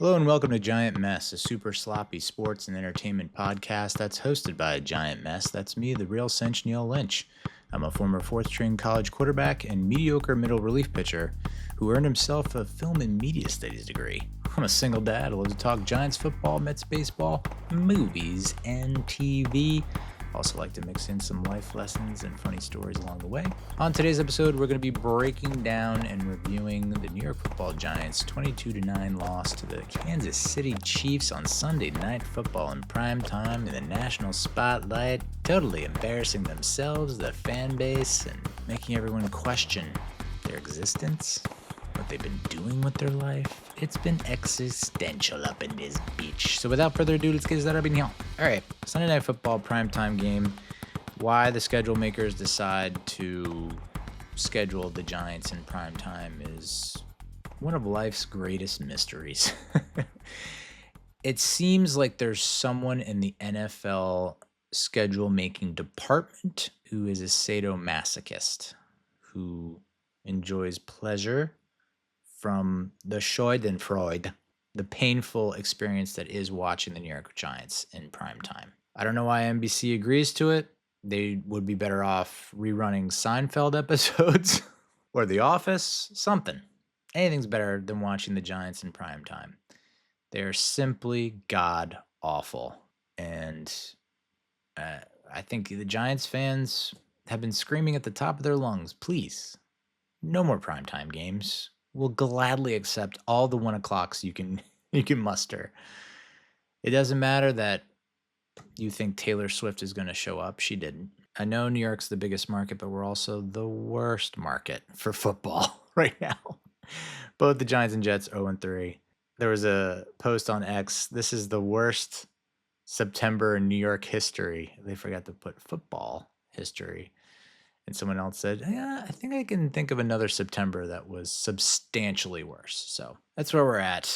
Hello and welcome to Giant Mess, a super sloppy sports and entertainment podcast that's hosted by a giant mess. That's me, the Real Cinch Neal Lynch. I'm a former fourth-string college quarterback and mediocre middle relief pitcher who earned himself a film and media studies degree. I'm a single dad. I love to talk Giants football, Mets baseball, movies, and TV. Also like to mix in some life lessons and funny stories along the way. On today's episode, we're going to be breaking down and reviewing the New York Football Giants' 22-9 loss to the Kansas City Chiefs on Sunday Night Football in prime time in the national spotlight, totally embarrassing themselves, the fan base, and making everyone question their existence, what they've been doing with their life. It's been existential up in this beach. So without further ado, let's get started here. All right, Sunday Night Football primetime game. Why the schedule makers decide to schedule the Giants in primetime is one of life's greatest mysteries. It seems like there's someone in the NFL schedule-making department who is a sadomasochist, who enjoys pleasure from the Schadenfreude, the painful experience that is watching the New York Giants in prime time. I don't know why NBC agrees to it. They would be better off rerunning Seinfeld episodes or The Office, something. Anything's better than watching the Giants in prime time. They're simply god awful. And I think the Giants fans have been screaming at the top of their lungs, please, no more primetime games. We'll gladly accept all the 1 o'clocks you can muster. It doesn't matter that you think Taylor Swift is going to show up. She didn't. I know New York's the biggest market, but we're also the worst market for football right now. Both the Giants and Jets 0-3. There was a post on X. This is the worst September in New York history. They forgot to put football history. And someone else said, yeah, I think I can think of another September that was substantially worse. So that's where we're at.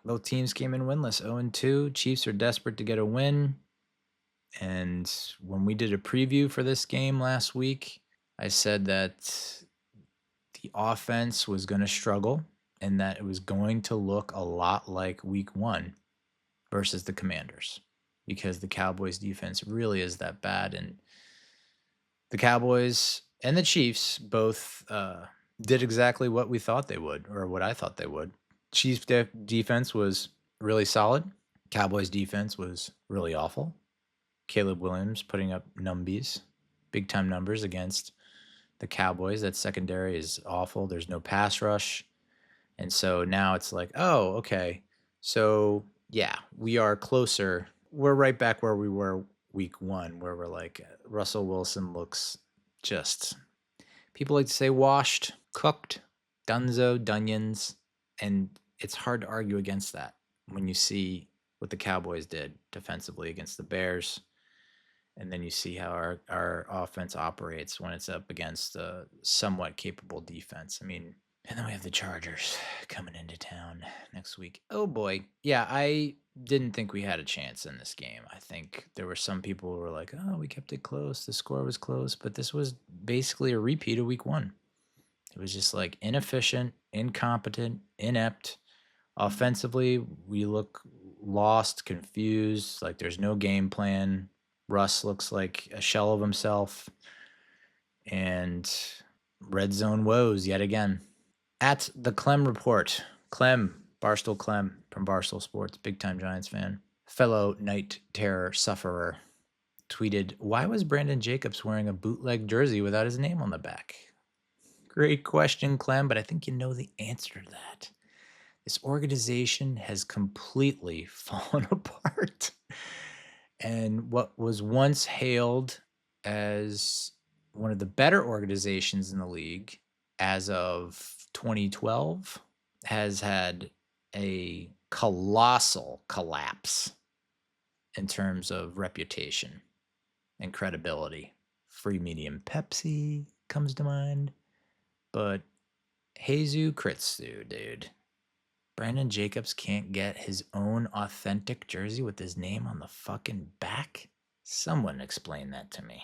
Both teams came in winless, 0-2. Chiefs are desperate to get a win. And when we did a preview for this game last week, I said that the offense was going to struggle and that it was going to look a lot like week 1 versus the Commanders, because the Cowboys defense really is that bad. And the Cowboys and the Chiefs both did exactly what we thought they would, or what I thought they would. Chiefs defense was really solid. Cowboys defense was really awful. Caleb Williams putting up big-time numbers against the Cowboys. That secondary is awful. There's no pass rush. And so now it's like, oh, okay. So, yeah, we are closer. We're right back where we were week 1, where we're like, Russell Wilson looks just, people like to say washed, cooked, Dunions, and it's hard to argue against that when you see what the Cowboys did defensively against the Bears, and then you see how our offense operates when it's up against a somewhat capable defense. I mean, and then we have the Chargers coming into town next week. Oh boy. Yeah, I didn't think we had a chance in this game. I think there were some people who were like, oh, we kept it close. The score was close. But this was basically a repeat of week 1. It was just like inefficient, incompetent, inept. Offensively, we look lost, confused, like there's no game plan. Russ looks like a shell of himself. And red zone woes yet again. At the Clem Report, Barstool Clem from Barstool Sports, big-time Giants fan, fellow night terror sufferer, tweeted, why was Brandon Jacobs wearing a bootleg jersey without his name on the back? Great question, Clem, but I think you know the answer to that. This organization has completely fallen apart. And what was once hailed as one of the better organizations in the league as of 2012 has had a colossal collapse in terms of reputation and credibility. Free medium Pepsi comes to mind. But Jesus Christu, dude. Brandon Jacobs can't get his own authentic jersey with his name on the fucking back? Someone explain that to me.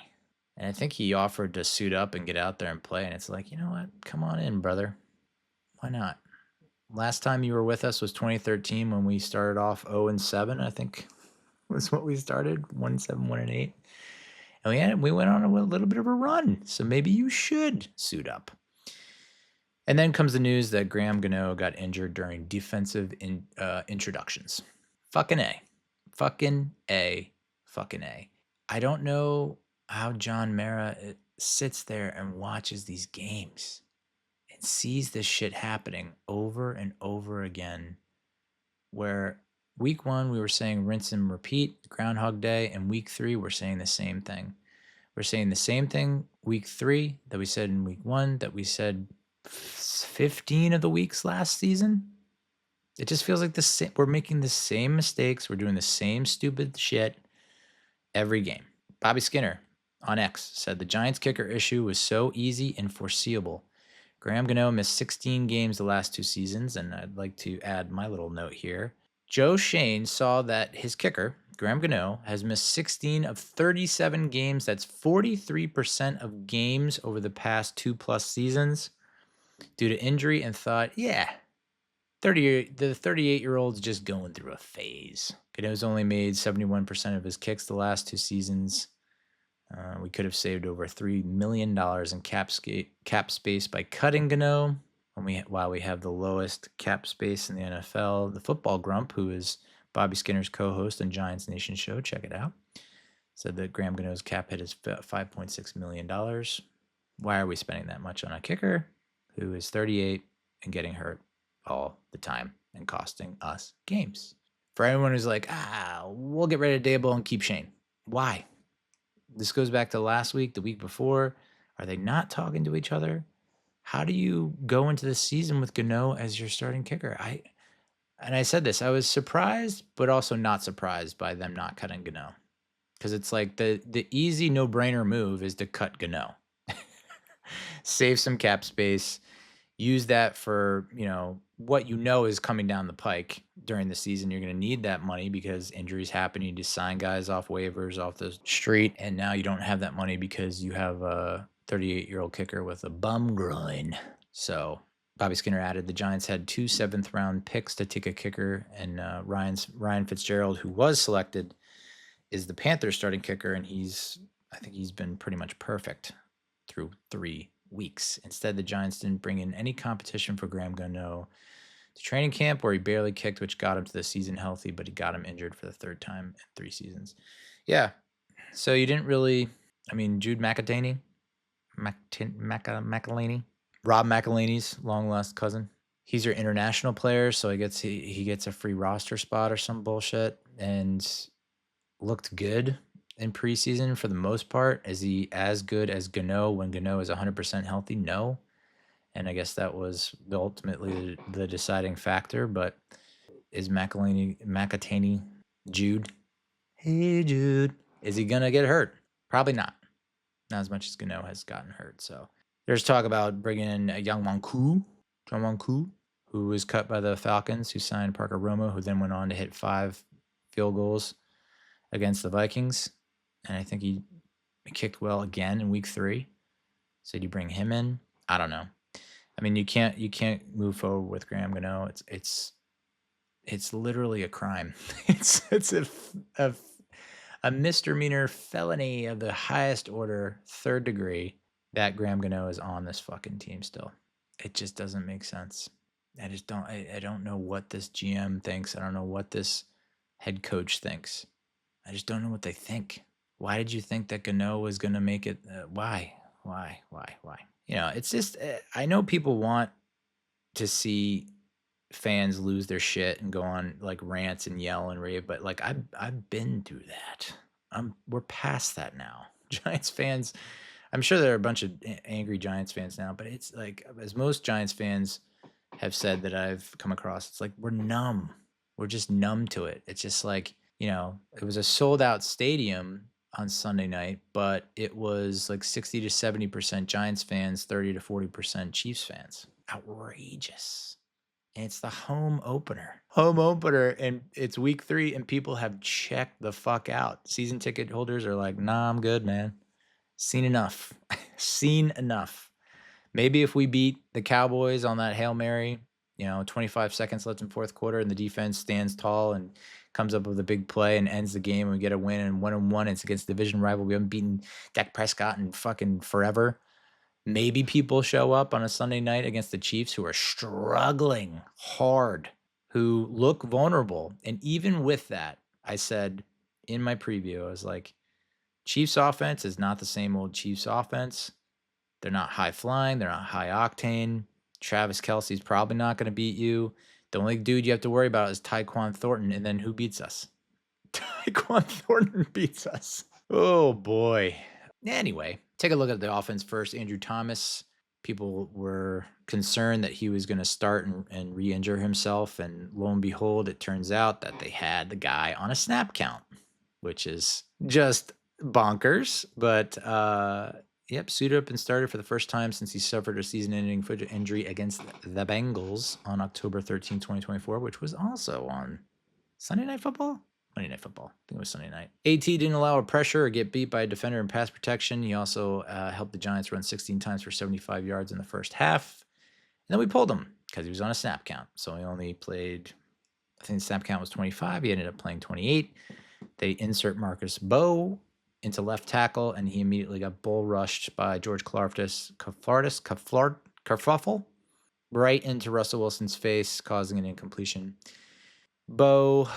And I think he offered to suit up and get out there and play. And it's like, you know what? Come on in, brother. Why not? Last time you were with us was 2013 when we started off 0-7, I think was what we started, 1-7, 1-8. And we went on a little bit of a run, so maybe you should suit up. And then comes the news that Graham Gano got injured during defensive introductions. Fucking A. Fucking A. Fucking A. I don't know how John Mara sits there and watches these games and sees this shit happening over and over again, where week 1 we were saying rinse and repeat, Groundhog Day, and week 3 we're saying the same thing. We're saying the same thing week 3 that we said in week 1, that we said 15 of the weeks last season. It just feels like we're making the same mistakes. We're doing the same stupid shit every game. Bobby Skinner on X said the Giants kicker issue was so easy and foreseeable. Graham Gano missed 16 games the last 2 seasons, and I'd like to add my little note here. Joe Schoen saw that his kicker, Graham Gano, has missed 16 of 37 games. That's 43% of games over the past 2+ seasons due to injury, and thought, yeah, the 38-year-old's just going through a phase. Gano's only made 71% of his kicks the last 2 seasons. We could have saved over $3 million in cap space by cutting Gano, while we have the lowest cap space in the NFL. The Football Grump, who is Bobby Skinner's co-host on Giants Nation show, check it out, said that Graham Gano's cap hit is $5.6 million. Why are we spending that much on a kicker who is 38 and getting hurt all the time and costing us games? For anyone who's like, we'll get rid of Daboll and keep Shane. Why? This goes back to last week, the week before. Are they not talking to each other? How do you go into the season with Gano as your starting kicker? I said this, I was surprised, but also not surprised by them not cutting Gano. Because it's like the easy no-brainer move is to cut Gano. Save some cap space. Use that for, what is coming down the pike during the season. You're going to need that money because injuries happen. You need to sign guys off waivers, off the street. And now you don't have that money because you have a 38-year-old kicker with a bum groin. So Bobby Skinner added the Giants had 2 7th-round picks to take a kicker. And Ryan Fitzgerald, who was selected, is the Panthers starting kicker. And I think he's been pretty much perfect through 3 weeks. Instead, the Giants didn't bring in any competition for Graham Gano to training camp, where he barely kicked, which got him to the season healthy, but he got him injured for the 3rd time in 3 seasons. Yeah. So you didn't really, Jude McElhaney, Rob McElhaney's long lost cousin. He's your international player, so he gets a free roster spot or some bullshit, and looked good in preseason for the most part. Is he as good as Gano when Gano is 100% healthy? No. And I guess that was ultimately the deciding factor. But is McElhaney, Jude? Hey, Jude. Is he going to get hurt? Probably not. Not as much as Gano has gotten hurt. So there's talk about bringing in Youngwon Koo, who was cut by the Falcons, who signed Parker Romo, who then went on to hit 5 field goals against the Vikings. And I think he kicked well again in week 3. So do you bring him in? I don't know. You can't move forward with Graham Gano. It's literally a crime. It's a misdemeanor felony of the highest order, 3rd degree, that Graham Gano is on this fucking team still. It just doesn't make sense. I don't know what this GM thinks. I don't know what this head coach thinks. I just don't know what they think. Why did you think that Gano was going to make it? Why? It's just, I know people want to see fans lose their shit and go on like rants and yell and rave, but like I've been through that. We're past that now. Giants fans, I'm sure there are a bunch of angry Giants fans now, but it's like, as most Giants fans have said that I've come across, it's like we're numb. We're just numb to it. It's just like, it was a sold out stadium on Sunday night, but it was like 60 to 70% Giants fans, 30 to 40% Chiefs fans. Outrageous. And it's the home opener, and it's week 3, and people have checked the fuck out. Season ticket holders are like, nah, I'm good, man. Seen enough. Maybe if we beat the Cowboys on that Hail Mary 25 seconds left in fourth quarter, and the defense stands tall and comes up with a big play and ends the game, and we get a win, and 1-1. It's against division rival. We haven't beaten Dak Prescott in fucking forever. Maybe people show up on a Sunday night against the Chiefs, who are struggling hard, who look vulnerable. And even with that, I said in my preview, I was like, Chiefs offense is not the same old Chiefs offense. They're not high flying. They're not high octane. Travis Kelce's probably not going to beat you. The only dude you have to worry about is Tyquan Thornton. And then who beats us? Tyquan Thornton beats us. Oh, boy. Anyway, take a look at the offense first. Andrew Thomas. People were concerned that he was going to start and re-injure himself. And lo and behold, it turns out that they had the guy on a snap count, which is just bonkers. But yep, suited up and started for the first time since he suffered a season-ending foot injury against the Bengals on October 13, 2024, which was also on Sunday Night Football? Monday Night Football. I think it was Sunday night. AT didn't allow a pressure or get beat by a defender in pass protection. He also helped the Giants run 16 times for 75 yards in the first half. And then we pulled him because he was on a snap count. So he only played, I think the snap count was 25. He ended up playing 28. They insert Marcus Bowe into left tackle, and he immediately got bull rushed by George Karfuffle right into Russell Wilson's face, causing an incompletion. Bowe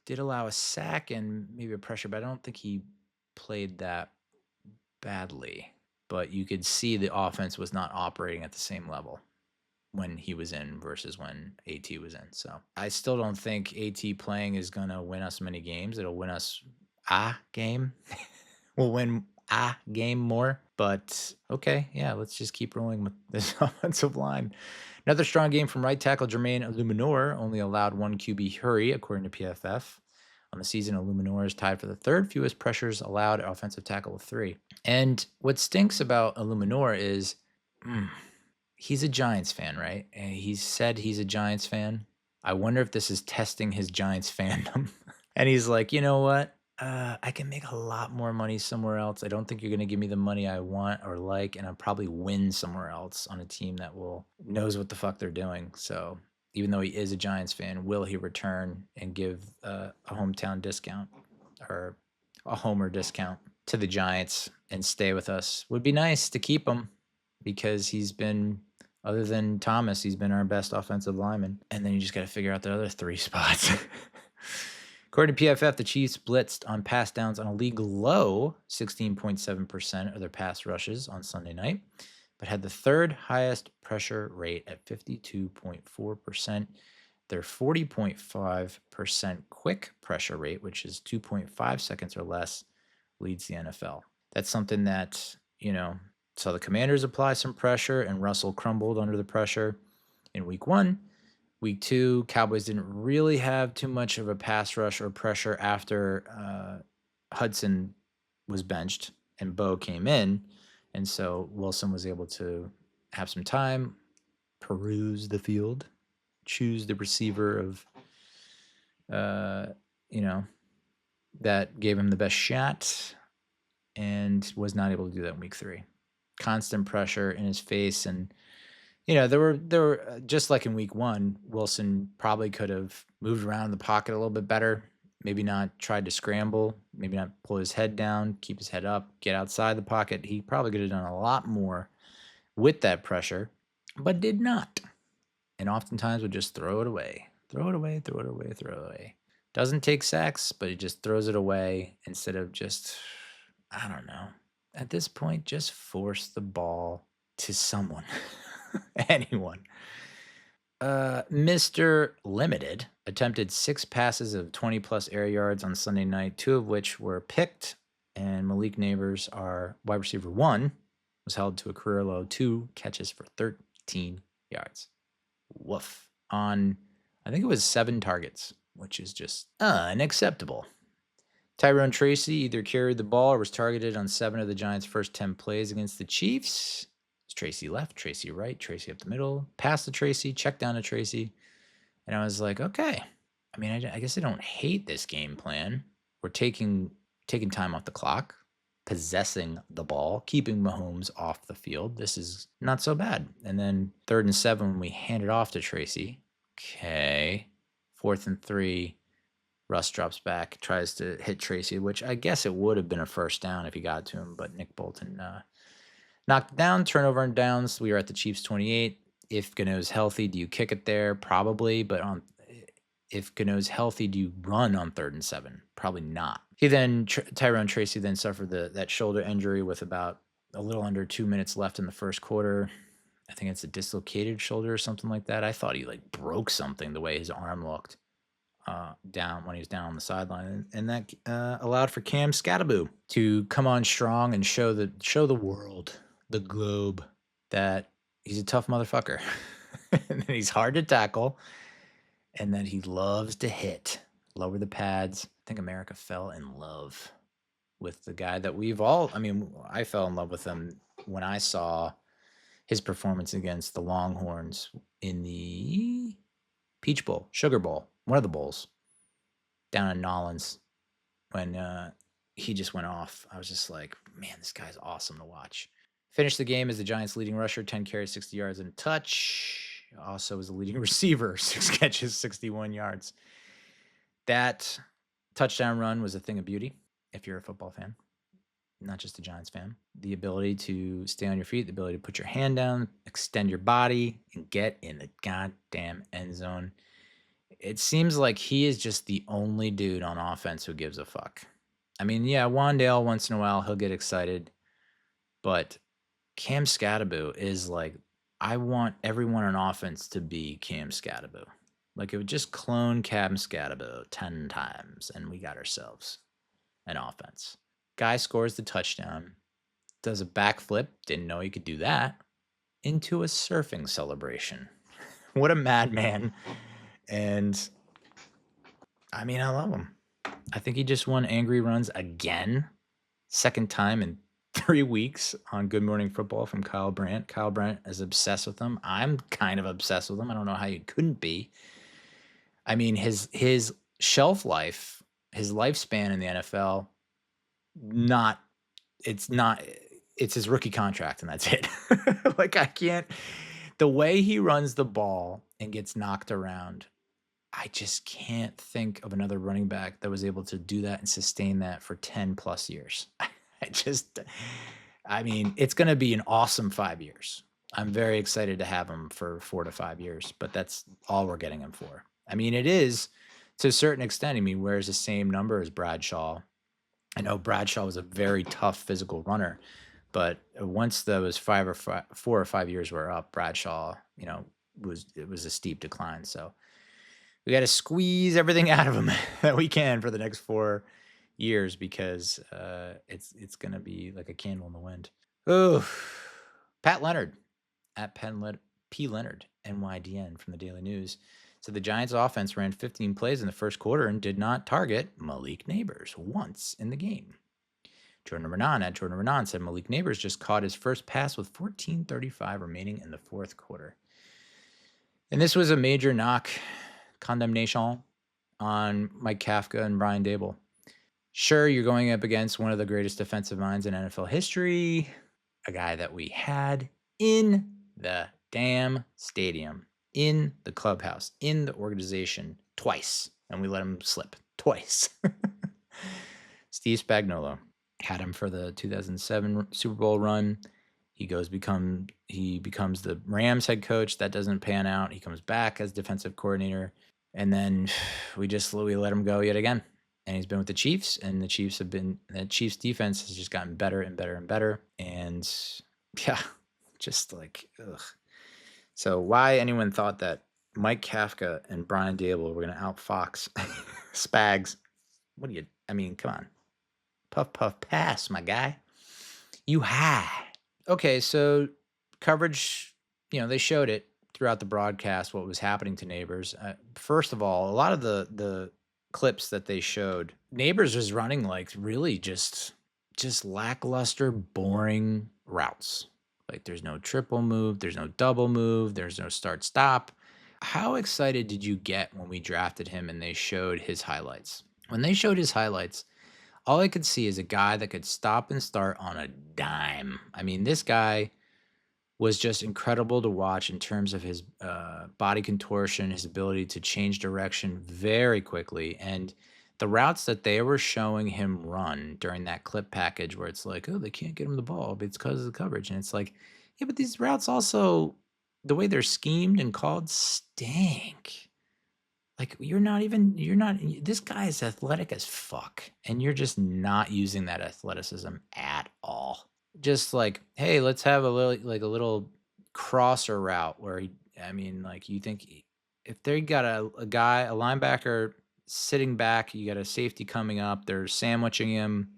did allow a sack and maybe a pressure, but I don't think he played that badly. But you could see the offense was not operating at the same level when he was in versus when AT was in. So I still don't think AT playing is going to win us many games. It'll win us a game. We'll win a game more. But okay, yeah, let's just keep rolling with this offensive line. Another strong game from right tackle Jermaine Illuminor, only allowed one QB hurry, according to PFF. On the season, Illuminor is tied for the third fewest pressures allowed at offensive tackle with 3. And what stinks about Illuminor is he's a Giants fan, right? And he said he's a Giants fan. I wonder if this is testing his Giants fandom. And he's like, you know what? I can make a lot more money somewhere else. I don't think you're going to give me the money I want or like, and I'll probably win somewhere else on a team that knows what the fuck they're doing. So even though he is a Giants fan, will he return and give a hometown discount or a homer discount to the Giants and stay with us? Would be nice to keep him because he's been, other than Thomas, he's been our best offensive lineman. And then you just got to figure out the other 3 spots. According to PFF, the Chiefs blitzed on pass downs on a league low 16.7% of their pass rushes on Sunday night, but had the 3rd highest pressure rate at 52.4%. Their 40.5% quick pressure rate, which is 2.5 seconds or less, leads the NFL. That's something that, saw the Commanders apply some pressure, and Russell crumbled under the pressure in week 1. Week 2, Cowboys didn't really have too much of a pass rush or pressure after Hudson was benched and Bowe came in. And so Wilson was able to have some time, peruse the field, choose the receiver of, that gave him the best shot, and was not able to do that in week 3. Constant pressure in his face, and there were just like in week 1, Wilson probably could have moved around the pocket a little bit better, maybe not tried to scramble, maybe not pull his head down, keep his head up, get outside the pocket. He probably could have done a lot more with that pressure, but did not. And oftentimes would just throw it away. Doesn't take sacks, but he just throws it away instead of just, I don't know. At this point, just force the ball to someone. Anyone. Mr. Limited attempted 6 passes of 20-plus air yards on Sunday night, 2 of which were picked, and Malik Neighbors, our wide receiver 1, was held to a career low 2 catches for 13 yards. Woof. On, I think it was 7 targets, which is just unacceptable. Tyrone Tracy either carried the ball or was targeted on 7 of the Giants' first 10 plays against the Chiefs. Tracy left, Tracy right, Tracy up the middle, pass to Tracy, check down to Tracy. And I was like, okay. I mean, I guess I don't hate this game plan. We're taking time off the clock. possessing the ball, keeping Mahomes off the field. This is not so bad. And then 3rd and 7, we hand it off to Tracy. Okay. 4th and 3, Russ drops back, tries to hit Tracy, which I guess it would have been a first down if he got to him, but Nick Bolton knocked it down. Turnover and downs. We are at the Chiefs 28. If Gano's healthy, do you kick it there? Probably, but if Gano's healthy, do you run on 3rd and 7? Probably not. He then, Tyrone Tracy then suffered that shoulder injury with about a little under 2 minutes left in the first quarter. I think it's a dislocated shoulder or something like that. I thought he broke something the way his arm looked down when he was down on the sideline, and that allowed for Cam Skattebo to come on strong and show the world, the globe, that he's a tough motherfucker, and that he's hard to tackle, and that he loves to hit. Lower the pads. I think America fell in love with the guy that I fell in love with him when I saw his performance against the Longhorns in the Peach Bowl, Sugar Bowl, one of the bowls down in Nolens, when he just went off. I was just like, man, this guy's awesome to watch. Finished the game as the Giants' leading rusher, 10 carries, 60 yards, and a touch. Also was the leading receiver, 6 catches, 61 yards. That touchdown run was a thing of beauty if you're a football fan, not just a Giants fan. The ability to stay on your feet, the ability to put your hand down, extend your body, and get in the goddamn end zone. It seems like he is just the only dude on offense who gives a fuck. I mean, yeah, Wandale, once in a while, he'll get excited. But Cam Skattebo is I want everyone on offense to be Cam Skattebo. It would just clone Cam Skattebo 10 times, and we got ourselves an offense. Guy scores the touchdown, does a backflip, didn't know he could do that, into a surfing celebration. What a madman. And, I love him. I think he just won Angry Runs again. Second time in 3 weeks on Good Morning Football from Kyle Brandt. Kyle Brandt is obsessed with him. I'm kind of obsessed with him. I don't know how you couldn't be. His shelf life, his lifespan in the NFL, it's his rookie contract, and that's it. I can't, the way he runs the ball and gets knocked around, I just can't think of another running back that was able to do that and sustain that for 10 plus years. It's going to be an awesome 5 years. I'm very excited to have him for 4 to 5 years, but that's all we're getting him for. It is to a certain extent. He wears the same number as Bradshaw. I know Bradshaw was a very tough physical runner, but once those 4 or 5 years were up, Bradshaw, it was a steep decline. So we got to squeeze everything out of him that we can for the next 4 years, because it's going to be like a candle in the wind. Oh, Pat Leonard at P. Leonard, NYDN from the Daily News. So the Giants offense ran 15 plays in the first quarter and did not target Malik Neighbors once in the game. Jordan Renan said Malik Neighbors just caught his first pass with 14:35 remaining in the fourth quarter. And this was a major condemnation on Mike Kafka and Brian Daboll. Sure, you're going up against one of the greatest defensive minds in NFL history, a guy that we had in the damn stadium, in the clubhouse, in the organization twice, and we let him slip twice. Steve Spagnuolo had him for the 2007 Super Bowl run. He becomes the Rams head coach. That doesn't pan out. He comes back as defensive coordinator, and then we let him go yet again. And he's been with the Chiefs, and the Chiefs defense has just gotten better and better and better. And yeah, just ugh. So why anyone thought that Mike Kafka and Brian Daboll were going to outfox Spags? Come on. Puff, puff, pass, my guy. You high. Okay, so coverage, they showed it throughout the broadcast, what was happening to Neighbors. First of all, a lot of the clips that they showed, Neighbors was running really just lackluster, boring routes. There's no triple move, there's no double move, there's no start stop. How excited did you get when we drafted him and they showed his highlights? When they showed his highlights, all I could see is a guy that could stop and start on a dime. I mean, this guy was just incredible to watch in terms of his body contortion, his ability to change direction very quickly. And the routes that they were showing him run during that clip package where it's like, oh, they can't get him the ball, but it's because of the coverage. And it's like, yeah, but these routes also, the way they're schemed and called, stink. Like, this guy is athletic as fuck, and you're just not using that athleticism at all. Just like, hey, let's have a little crosser route where you think if they got a linebacker sitting back, you got a safety coming up, they're sandwiching him.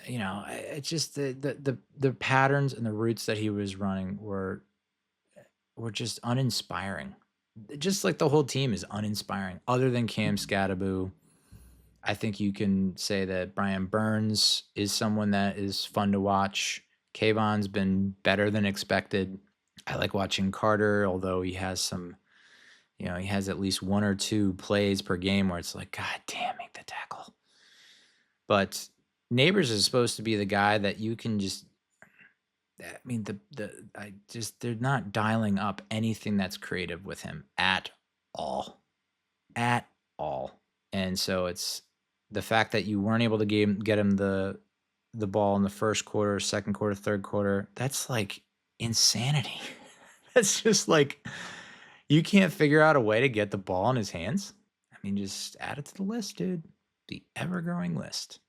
It's just the patterns and the routes that he was running were just uninspiring. Just like the whole team is uninspiring, other than Cam Skattebo. I think you can say that Brian Burns is someone that is fun to watch. Kayvon's been better than expected. I like watching Carter, although he has some, he has at least one or two plays per game where it's like, God damn, make the tackle. But Neighbors is supposed to be the guy that you can just, they're not dialing up anything that's creative with him at all. At all. And so it's the fact that you weren't able to get him the ball in the first quarter, second quarter, third quarter. That's like insanity. That's just like, you can't figure out a way to get the ball in his hands. Just add it to the list, dude. The ever-growing list.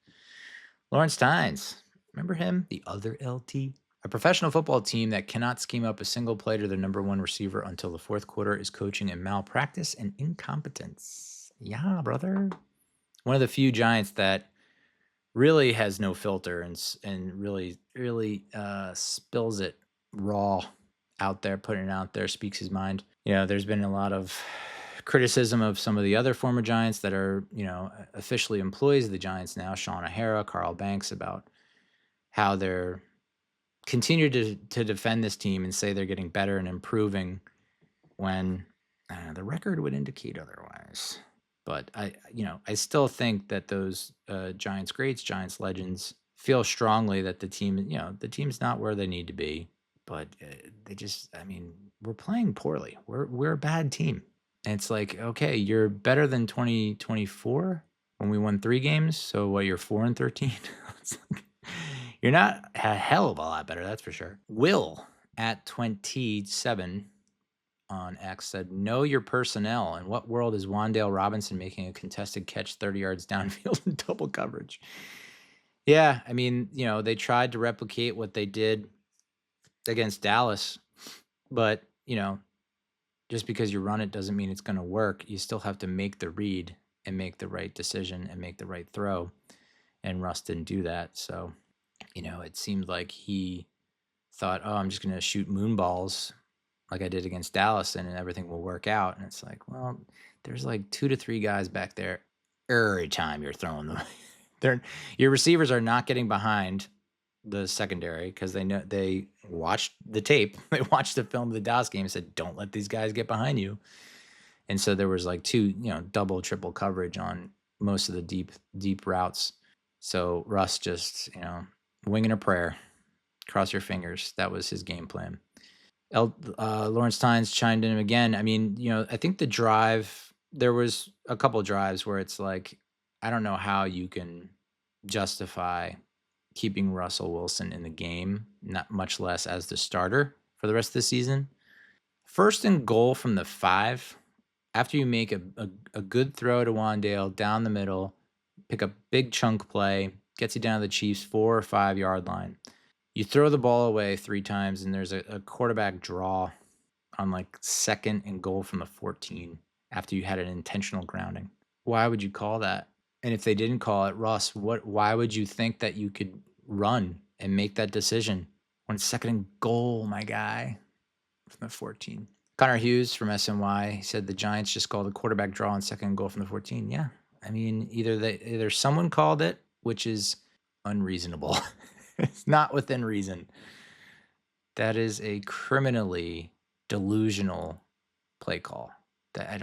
Lawrence Tynes. Remember him? The other LT. A professional football team that cannot scheme up a single play to their number one receiver until the fourth quarter is coaching in malpractice and incompetence. Yeah, brother. One of the few Giants that really has no filter and really spills it raw out there, putting it out there, speaks his mind. There's been a lot of criticism of some of the other former Giants that are, officially employees of the Giants now, Sean O'Hara, Carl Banks, about how they're continue to defend this team and say they're getting better and improving when the record would indicate otherwise. But I still think that those Giants greats, Giants legends feel strongly that the team's not where they need to be, but they just, we're playing poorly. We're a bad team. And it's like, okay, you're better than 2024 when we won 3 games. So what, you're 4-13? It's like, you're not a hell of a lot better, that's for sure. Will at 27 on X said, know your personnel. In what world is Wan'Dale Robinson making a contested catch 30 yards downfield in double coverage? Yeah, they tried to replicate what they did against Dallas, but, just because you run it doesn't mean it's going to work. You still have to make the read and make the right decision and make the right throw. And Russ didn't do that. So, it seemed like he thought, oh, I'm just going to shoot moon balls like I did against Dallas and everything will work out. And it's like, well, there's like 2 to 3 guys back there every time you're throwing them. Your receivers are not getting behind the secondary because they watched the tape. They watched the film of the Dallas game and said, don't let these guys get behind you. And so there was like 2, double, triple coverage on most of the deep routes. So Russ just, winging a prayer, cross your fingers. That was his game plan. Lawrence Tynes chimed in again. I think the drive, there was a couple of drives where it's like, I don't know how you can justify keeping Russell Wilson in the game, not much less as the starter for the rest of the season. 1st and goal from the 5, after you make a good throw to Wan'Dale down the middle, pick a big chunk play, gets you down to the Chiefs 4 or 5 yard line. You throw the ball away 3 times, and there's a quarterback draw on like 2nd and goal from the 14 after you had an intentional grounding. Why would you call that? And if they didn't call it, Russ, why would you think that you could run and make that decision when it's 2nd and goal, my guy, from the 14? Connor Hughes from SNY said the Giants just called a quarterback draw on 2nd and goal from the 14. Yeah. Either someone called it, which is unreasonable. It's not within reason. That is a criminally delusional play call. That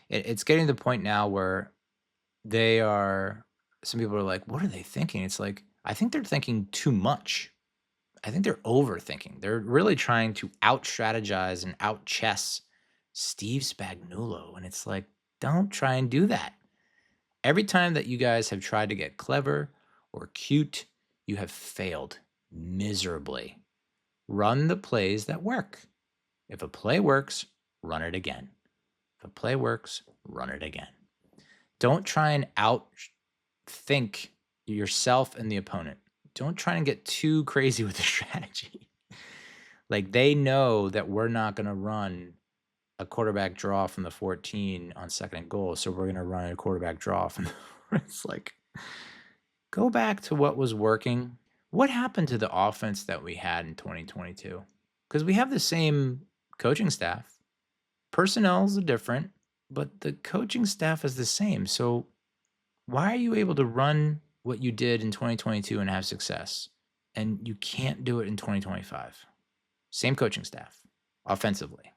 it's getting to the point now where they are some people are like, what are they thinking? It's like, I think they're thinking too much. I think they're overthinking. They're really trying to out-strategize and out-chess Steve Spagnuolo. And it's like, don't try and do that. Every time that you guys have tried to get clever or cute, you have failed miserably. Run the plays that work. If a play works, run it again. If a play works, run it again. Don't try and outthink yourself and the opponent. Don't try and get too crazy with the strategy. Like, they know that we're not going to run a quarterback draw from the 14 on second and goal, so we're going to run a quarterback draw from it's like, go back to what was working. What happened to the offense that we had in 2022? Because we have the same coaching staff. Personnel's different, but the coaching staff is the same. So why are you able to run what you did in 2022 and have success, and you can't do it in 2025? Same coaching staff, offensively.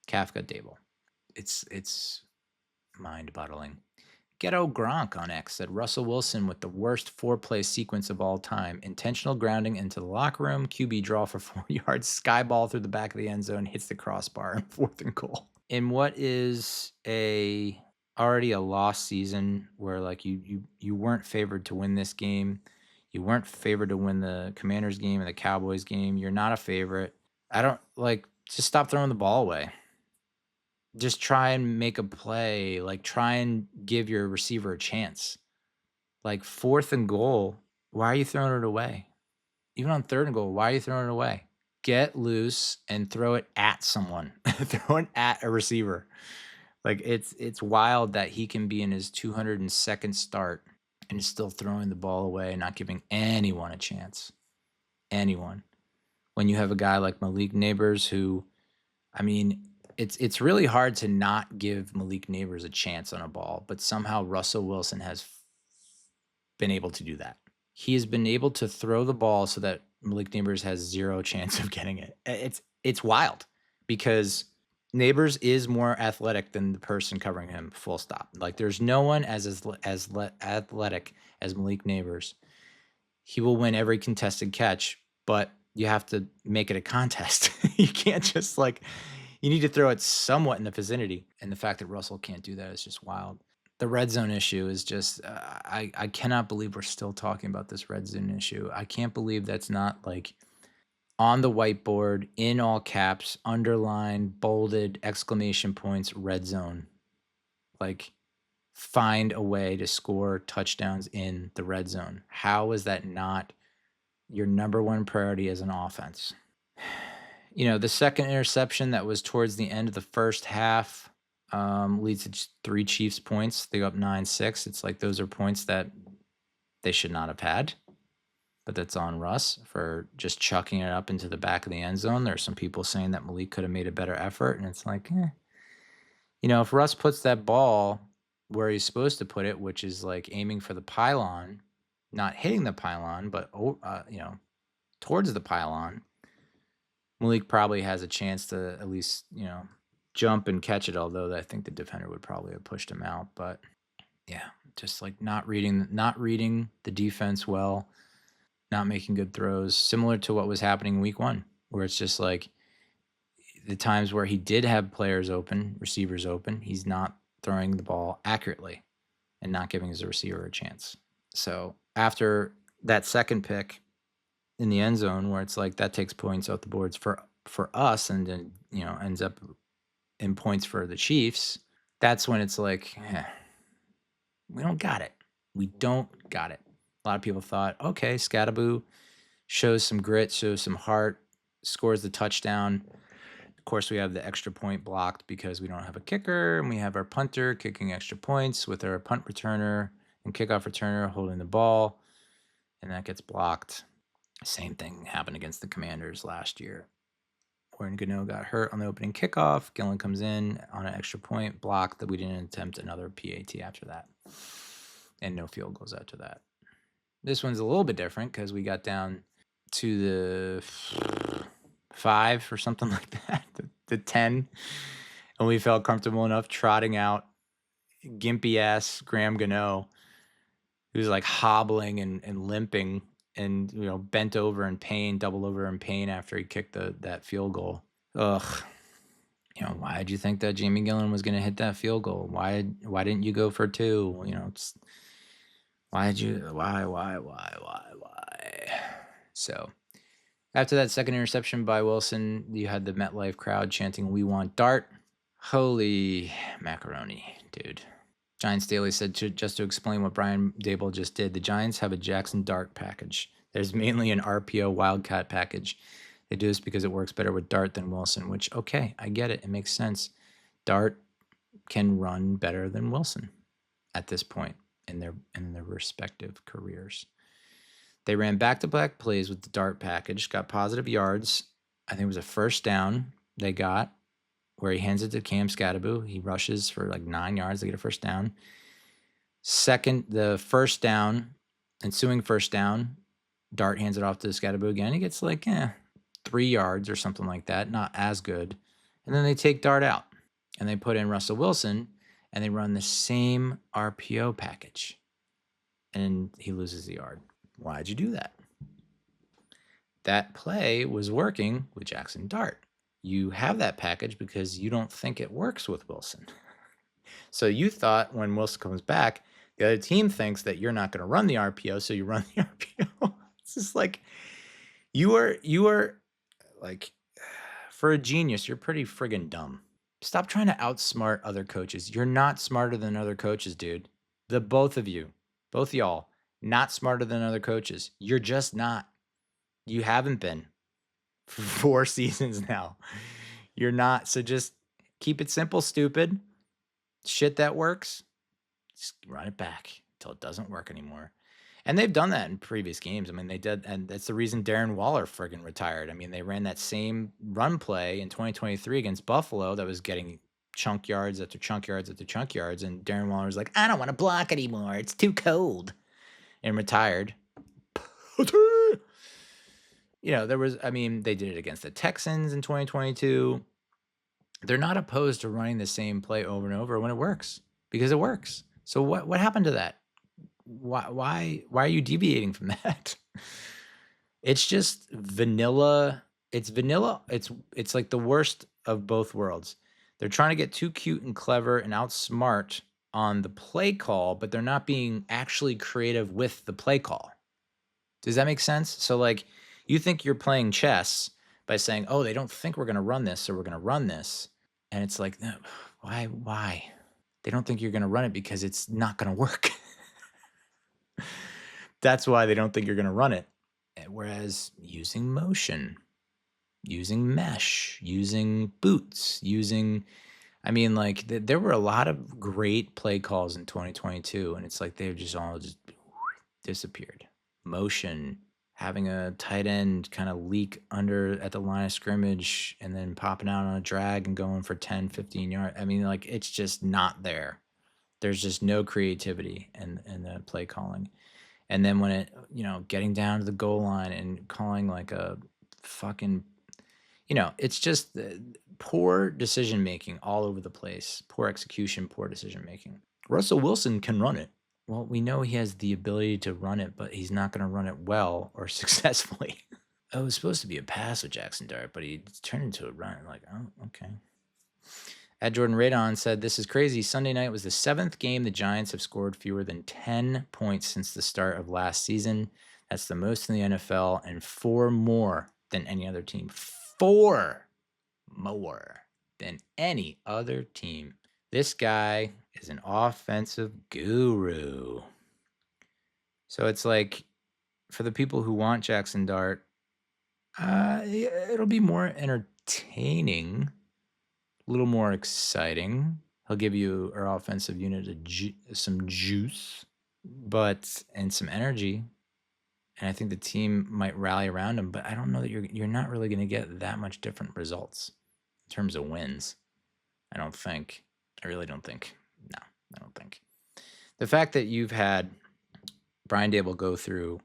Kafka, Daboll. It's mind-boggling. Ghetto Gronk on X said Russell Wilson with the worst 4-play sequence of all time. Intentional grounding into the locker room, QB draw for 4 yards, sky ball through the back of the end zone, hits the crossbar, and 4th and goal. In what is already a lost season, where like you weren't favored to win this game, you weren't favored to win the Commanders game and the Cowboys game. You're not a favorite. Just stop throwing the ball away. Just try and make a play. Like, try and give your receiver a chance. Like, 4th and goal, why are you throwing it away? Even on 3rd and goal, why are you throwing it away? Get loose and throw it at someone. Throw it at a receiver. Like, it's wild that he can be in his 202nd start and is still throwing the ball away and not giving anyone a chance. Anyone. When you have a guy like Malik Neighbors who, I mean, it's really hard to not give Malik Neighbors a chance on a ball, but somehow Russell Wilson has been able to do that. He has been able to throw the ball so that Malik Neighbors has zero chance of getting it. It's wild, because Neighbors is more athletic than the person covering him, full stop. Like, there's no one as athletic as Malik Neighbors. He will win every contested catch, but you have to make it a contest. You can't just you need to throw it somewhat in the vicinity. And the fact that Russell can't do that is just wild. The red zone issue is just, I cannot believe we're still talking about this red zone issue. I can't believe that's not on the whiteboard, in all caps, underlined, bolded, exclamation points, red zone. Find a way to score touchdowns in the red zone. How is that not your number one priority as an offense? The second interception that was towards the end of the first half leads to 3 Chiefs points. They go up 9-6. It's like, those are points that they should not have had, but that's on Russ for just chucking it up into the back of the end zone. There are some people saying that Malik could have made a better effort, and it's like, if Russ puts that ball where he's supposed to put it, which is aiming for the pylon, not hitting the pylon, but towards the pylon, Malik probably has a chance to at least, jump and catch it, although I think the defender would probably have pushed him out. But yeah, just not reading the defense well, not making good throws, similar to what was happening in week 1, where it's just the times where he did have players open, receivers open, he's not throwing the ball accurately and not giving his receiver a chance. So after that second pick in the end zone, where it's that takes points off the boards for us, and then ends up in points for the Chiefs, that's when it's we don't got it. We don't got it. A lot of people thought, okay, Skattebo shows some grit, shows some heart, scores the touchdown. Of course, we have the extra point blocked because we don't have a kicker, and we have our punter kicking extra points with our punt returner and kickoff returner holding the ball, and that gets blocked. Same thing happened against the Commanders last year, where Gano got hurt on the opening kickoff. Gillen comes in on an extra point, blocked, that we didn't attempt another PAT after that, and no field goals after that. This one's a little bit different because we got down to the 5 or something like that, the 10, and we felt comfortable enough trotting out gimpy-ass Graham Gano He was like hobbling and limping and, bent over in pain, double over in pain after he kicked that field goal. Ugh. Why did you think that Jamie Gillen was going to hit that field goal? Why didn't you go for two? Why? So after that second interception by Wilson, you had the MetLife crowd chanting, "We want Dart." Holy macaroni, dude. Giants Daily said, just to explain what Brian Daboll just did, the Giants have a Jackson Dart package. There's mainly an RPO Wildcat package. They do this because it works better with Dart than Wilson, which, okay, I get it. It makes sense. Dart can run better than Wilson at this point in their respective careers. They ran back-to-back plays with the Dart package, got positive yards. I think it was a first down they got where he hands it to Cam Skattebo. He rushes for like 9 yards. They get a first down. Second, the first down, ensuing first down, Dart hands it off to Skattebo again. He gets like 3 yards or something like that. Not as good. And then they take Dart out. And they put in Russell Wilson. And they run the same RPO package. And he loses the yard. Why'd you do that? That play was working with Jackson Dart. You have that package because you don't think it works with Wilson. So you thought when Wilson comes back, the other team thinks that you're not going to run the RPO, so you run the RPO. It's just like you are like, for a genius, you're pretty friggin' dumb. Stop trying to outsmart other coaches. You're not smarter than other coaches, dude. The both of y'all, not smarter than other coaches. You're just not. You haven't been for 4 seasons now. You're not. So just keep it simple, stupid. Shit that works, just run it back until it doesn't work anymore. And they've done that in previous games. I mean, they did, and that's the reason Darren Waller friggin' retired. I mean, they ran that same run play in 2023 against Buffalo that was getting chunk yards after chunk yards after chunk yards, and Darren Waller was like, "I don't want to block anymore. It's too cold," and retired. They did it against the Texans in 2022. They're not opposed to running the same play over and over when it works, because it works. So what happened to that? Why are you deviating from that? It's just vanilla. It's vanilla. It's like the worst of both worlds. They're trying to get too cute and clever and outsmart on the play call, but they're not being actually creative with the play call. Does that make sense? So like, you think you're playing chess by saying, "Oh, they don't think we're going to run this, so we're going to run this." And it's like, no, why? They don't think you're going to run it because it's not going to work. That's why they don't think you're going to run it. Whereas using motion, using mesh, using boots, there were a lot of great play calls in 2022, and it's like they've just all just disappeared. Motion, having a tight end kind of leak under at the line of scrimmage and then popping out on a drag and going for 10, 15 yards. I mean, like, it's just not there. There's just no creativity in the play calling. And then when it, getting down to the goal line and calling like a fucking, it's just poor decision-making all over the place. Poor execution, poor decision-making. Russell Wilson can run it. Well, we know he has the ability to run it, but he's not going to run it well or successfully. Oh, it was supposed to be a pass with Jackson Dart, but he turned into a run. Like, oh, okay. At Jordan Radon said, "This is crazy. Sunday night was the 7th game the Giants have scored fewer than 10 points since the start of last season. That's the most in the NFL and 4 more than any other team. 4 more than any other team. This guy is an offensive guru." So it's like, for the people who want Jackson Dart, it'll be more entertaining, a little more exciting. He'll give you our offensive unit some juice, and some energy. And I think the team might rally around him, but I don't know that you're not really going to get that much different results in terms of wins. I don't think. I really don't think. No, I don't think. The fact that you've had Brian Daboll go through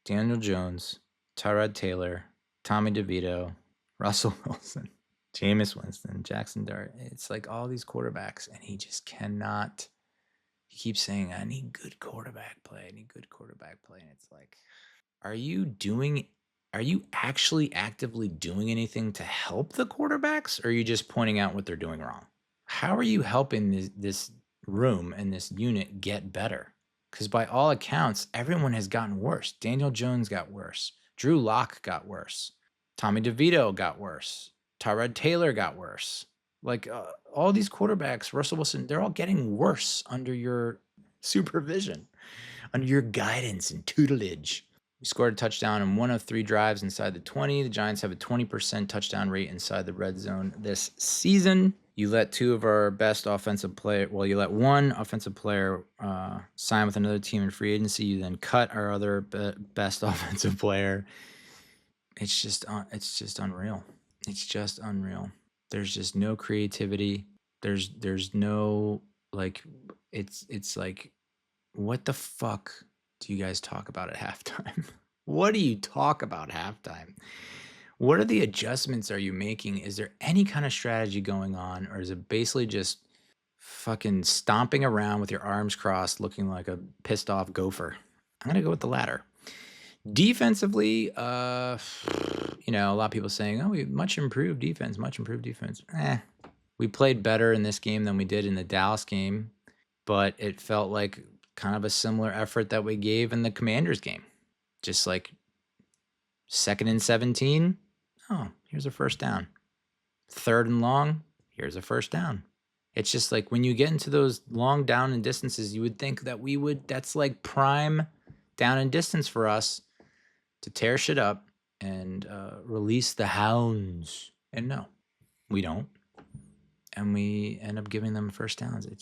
Daniel Jones, Tyrod Taylor, Tommy DeVito, Russell Wilson, Jameis Winston, Jackson Dart. It's like all these quarterbacks, and he just cannot. He keep saying, I need good quarterback play. I need good quarterback play. And it's like, are you actually actively doing anything to help the quarterbacks? Or are you just pointing out what they're doing wrong? How are you helping this room and this unit get better? Because by all accounts, everyone has gotten worse. Daniel Jones got worse. Drew Lock got worse. Tommy DeVito got worse. Tyrod Taylor got worse. Like all these quarterbacks, Russell Wilson, they're all getting worse under your supervision, under your guidance and tutelage. We scored a touchdown in 1 of 3 drives inside the 20. The Giants have a 20% touchdown rate inside the red zone this season. You let 2 of our best offensive player, well, you let 1 offensive player sign with another team in free agency. You then cut our other best offensive player. It's just unreal. It's just unreal. There's just no creativity. There's no like it's like, what the fuck do you guys talk about at halftime? What do you talk about halftime? What are the adjustments are you making? Is there any kind of strategy going on, or is it basically just fucking stomping around with your arms crossed looking like a pissed off gopher? I'm going to go with the latter. Defensively, a lot of people saying, we much improved defense. We played better in this game than we did in the Dallas game, but it felt like kind of a similar effort that we gave in the Commanders game. Just like 2nd and 17, here's a first down. 3rd and long, here's a first down. It's just like when you get into those long down and distances, you would think that that's like prime down and distance for us to tear shit up and release the hounds. And no, we don't. And we end up giving them first downs. You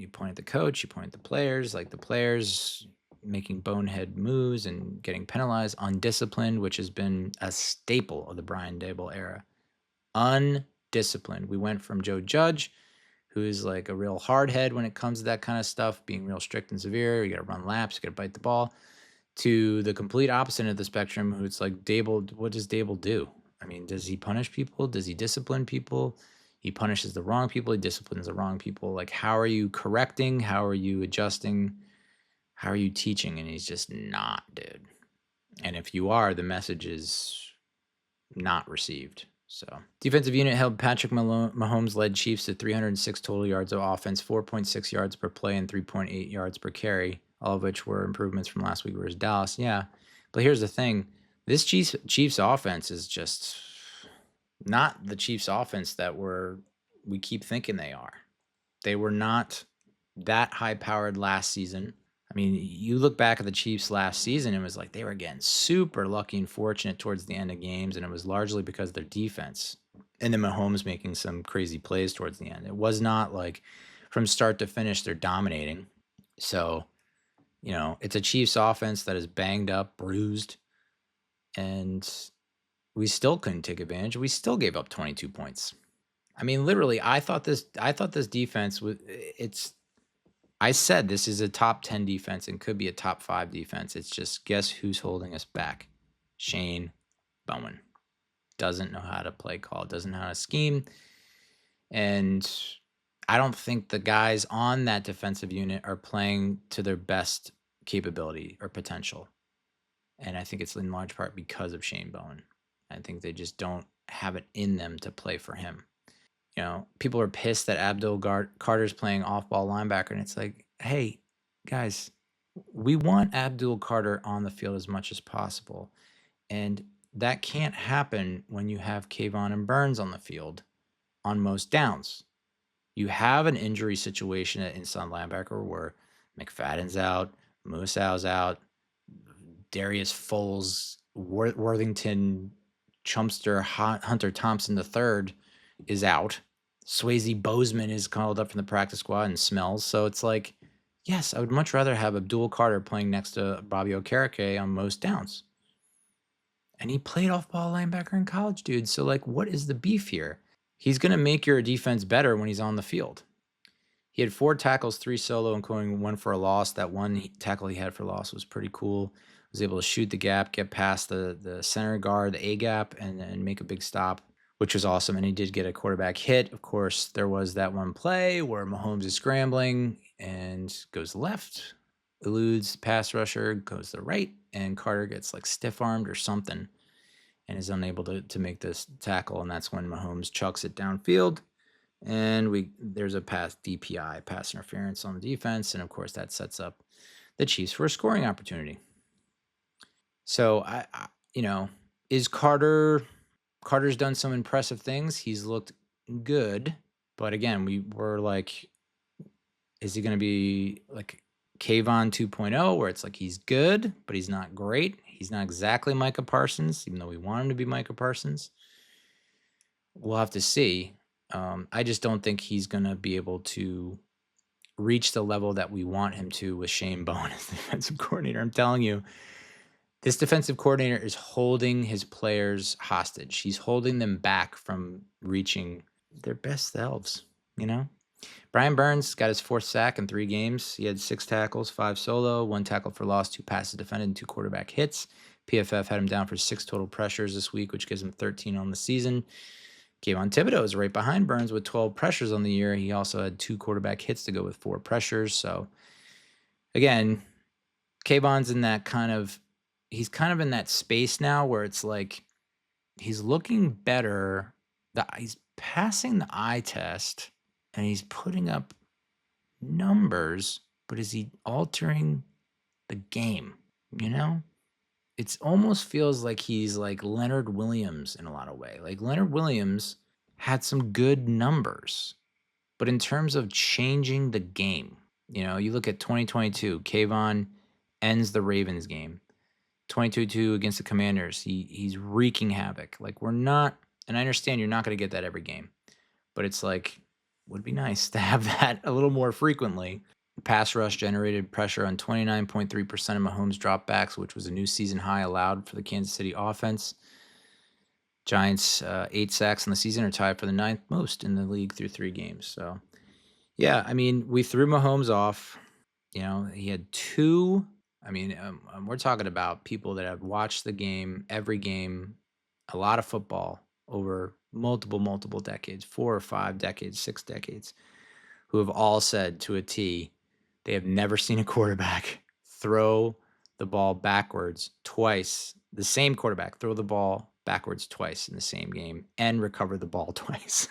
point at the coach, you point at the players, like the players making bonehead moves and getting penalized, undisciplined, which has been a staple of the Brian Daboll era. Undisciplined. We went from Joe Judge, who is like a real hardhead when it comes to that kind of stuff, being real strict and severe. You got to run laps, you got to bite the ball, to the complete opposite of the spectrum, who it's like, Daboll, what does Daboll do? I mean, does he punish people? Does he discipline people? He punishes the wrong people. He disciplines the wrong people. Like, how are you correcting? How are you adjusting? How are you teaching? And he's just not, dude. And if you are, the message is not received. So, defensive unit held Patrick Mahomes-led Chiefs to 306 total yards of offense, 4.6 yards per play, and 3.8 yards per carry, all of which were improvements from last week versus Dallas. Yeah, but here's the thing. This Chiefs offense is just not the Chiefs offense that we keep thinking they are. They were not that high-powered last season. I mean, you look back at the Chiefs last season, it was like they were getting super lucky and fortunate towards the end of games, and it was largely because of their defense. And then Mahomes making some crazy plays towards the end. It was not like from start to finish they're dominating. So, it's a Chiefs offense that is banged up, bruised, and we still couldn't take advantage. We still gave up 22 points. I mean, literally, I thought this defense I said this is a top 10 defense and could be a top 5 defense. It's just, guess who's holding us back? Shane Bowen. Doesn't know how to play call, doesn't know how to scheme. And I don't think the guys on that defensive unit are playing to their best capability or potential. And I think it's in large part because of Shane Bowen. I think they just don't have it in them to play for him. People are pissed that Abdul Carter's playing off-ball linebacker, and it's like, hey, guys, we want Abdul Carter on the field as much as possible, and that can't happen when you have Kayvon and Burns on the field on most downs. You have an injury situation at inside linebacker where McFadden's out, Musau's out, Darius Foles, Worthington, Chumpster, Hunter Thompson III is out. Swayze Bozeman is called up from the practice squad and smells. So it's like, yes, I would much rather have Abdul Carter playing next to Bobby Okereke on most downs. And he played off-ball linebacker in college, dude. So, like, what is the beef here? He's going to make your defense better when he's on the field. He had 4 tackles, 3 solo, including 1 for a loss. That one tackle he had for loss was pretty cool. Was able to shoot the gap, get past the center guard, the A-gap, and make a big stop. which was awesome. And he did get a quarterback hit. Of course, there was that one play where Mahomes is scrambling and goes left, eludes pass rusher, goes to the right, and Carter gets like stiff-armed or something and is unable to make this tackle. And that's when Mahomes chucks it downfield. And there's a DPI, pass interference on the defense. And of course, that sets up the Chiefs for a scoring opportunity. So, is Carter's done some impressive things. He's looked good. But again, we were like, is he going to be like Kayvon 2.0, where it's like he's good, but he's not great? He's not exactly Micah Parsons, even though we want him to be Micah Parsons. We'll have to see. I just don't think he's going to be able to reach the level that we want him to with Shane Bowen as the defensive coordinator. I'm telling you, this defensive coordinator is holding his players hostage. He's holding them back from reaching their best selves, Brian Burns got his 4th sack in 3 games. He had 6 tackles, 5 solo, 1 tackle for loss, 2 passes defended, and 2 quarterback hits. PFF had him down for 6 total pressures this week, which gives him 13 on the season. Kayvon Thibodeau is right behind Burns with 12 pressures on the year. He also had 2 quarterback hits to go with 4 pressures. So, again, Kayvon's in that he's kind of in that space now where it's like he's looking better. He's passing the eye test and he's putting up numbers, but is he altering the game? It almost feels like he's like Leonard Williams in a lot of ways. Like Leonard Williams had some good numbers, but in terms of changing the game, you look at 2022, Kayvon ends the Ravens game. 22-2 against the Commanders. He's wreaking havoc. Like and I understand you're not going to get that every game, but it's like, would be nice to have that a little more frequently. The pass rush generated pressure on 29.3% of Mahomes dropbacks, which was a new season high allowed for the Kansas City offense. Giants, 8 sacks in the season, are tied for the 9th most in the league through 3 games. So, yeah, we threw Mahomes off. He had 2. We're talking about people that have watched the game, every game, a lot of football over multiple decades, 4 or 5 decades, 6 decades, who have all said to a T, they have never seen a quarterback throw the ball backwards twice, the same quarterback throw the ball backwards twice in the same game and recover the ball twice.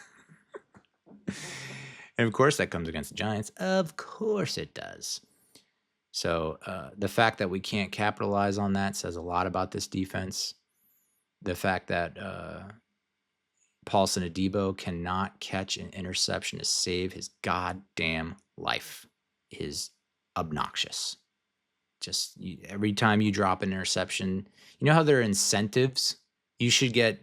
And of course that comes against the Giants. Of course it does. So the fact that we can't capitalize on that says a lot about this defense. The fact that Paulson Adebo cannot catch an interception to save his goddamn life is obnoxious. Just every time you drop an interception, you know how there are incentives? You should get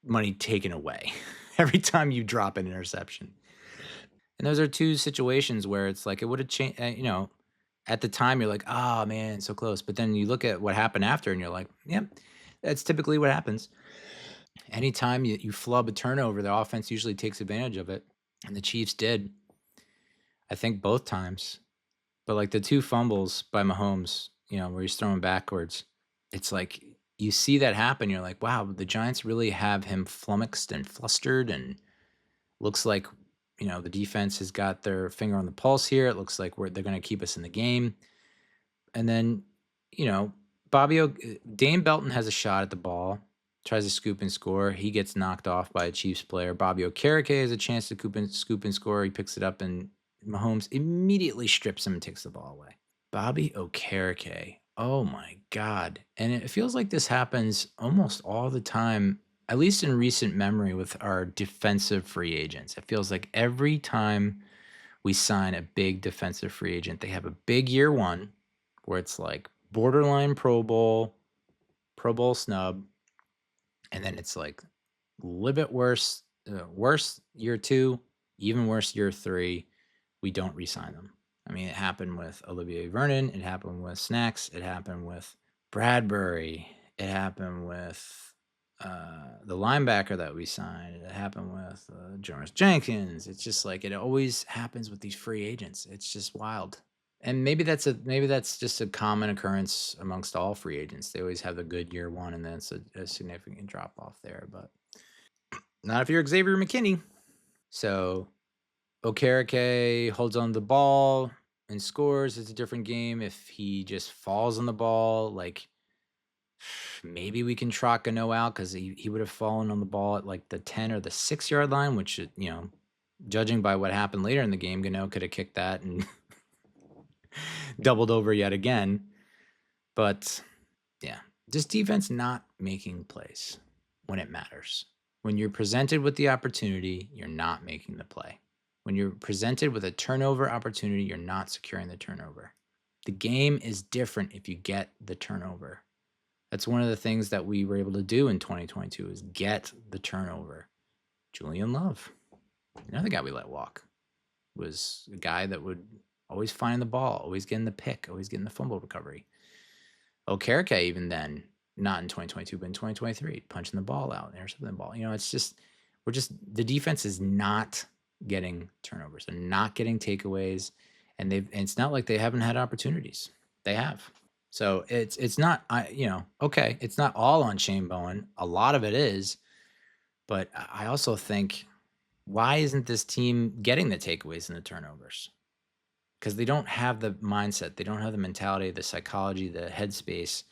money taken away every time you drop an interception. And those are 2 situations where it's like it would have changed, at the time you're like, oh man, so close. But then you look at what happened after and you're like, yep, that's typically what happens. Anytime you flub a turnover, the offense usually takes advantage of it. And the Chiefs did, I think, both times. But like the 2 fumbles by Mahomes, where he's throwing backwards, it's like you see that happen. You're like, wow, the Giants really have him flummoxed and flustered, and looks like, the defense has got their finger on the pulse here. It looks like they're going to keep us in the game. And then, Dane Belton has a shot at the ball, tries to scoop and score. He gets knocked off by a Chiefs player. Bobby Okereke has a chance to scoop and score. He picks it up, and Mahomes immediately strips him and takes the ball away. Bobby Okereke. Oh, my God. And it feels like this happens almost all the time, at least in recent memory, with our defensive free agents. It feels like every time we sign a big defensive free agent, they have a big year 1 where it's like borderline Pro Bowl snub, and then it's like a little bit worse year 2, even worse year 3. We don't re-sign them. It happened with Olivier Vernon. It happened with Snacks. It happened with Bradbury. It happened with the linebacker that we signed. It happened with Jonas Jenkins. It's just like it always happens with these free agents. It's just wild. And maybe that's just a common occurrence amongst all free agents. They always have a good year 1, and then it's a significant drop off there. But Not if you're Xavier McKinney. So Okereke holds on to the ball and scores. It's a different game. If he just falls on the ball, like maybe we can trot Gano out because he would have fallen on the ball at like the 10 or the 6-yard line, which, judging by what happened later in the game, Gano could have kicked that and doubled over yet again. But yeah, just defense not making plays when it matters. When you're presented with the opportunity, you're not making the play. When you're presented with a turnover opportunity, you're not securing the turnover. The game is different if you get the turnover. That's one of the things that we were able to do in 2022 is get the turnover. Julian Love, another guy we let walk, was a guy that would always find the ball, always getting the pick, always getting the fumble recovery. Okereke, even then, not in 2022, but in 2023, punching the ball out, intercepting the ball. It's just, the defense is not getting turnovers. They're not getting takeaways, and it's not like they haven't had opportunities. They have. So it's not, okay, it's not all on Shane Bowen. A lot of it is, but I also think, why isn't this team getting the takeaways and the turnovers? Because they don't have the mindset, they don't have the mentality, the psychology, the headspace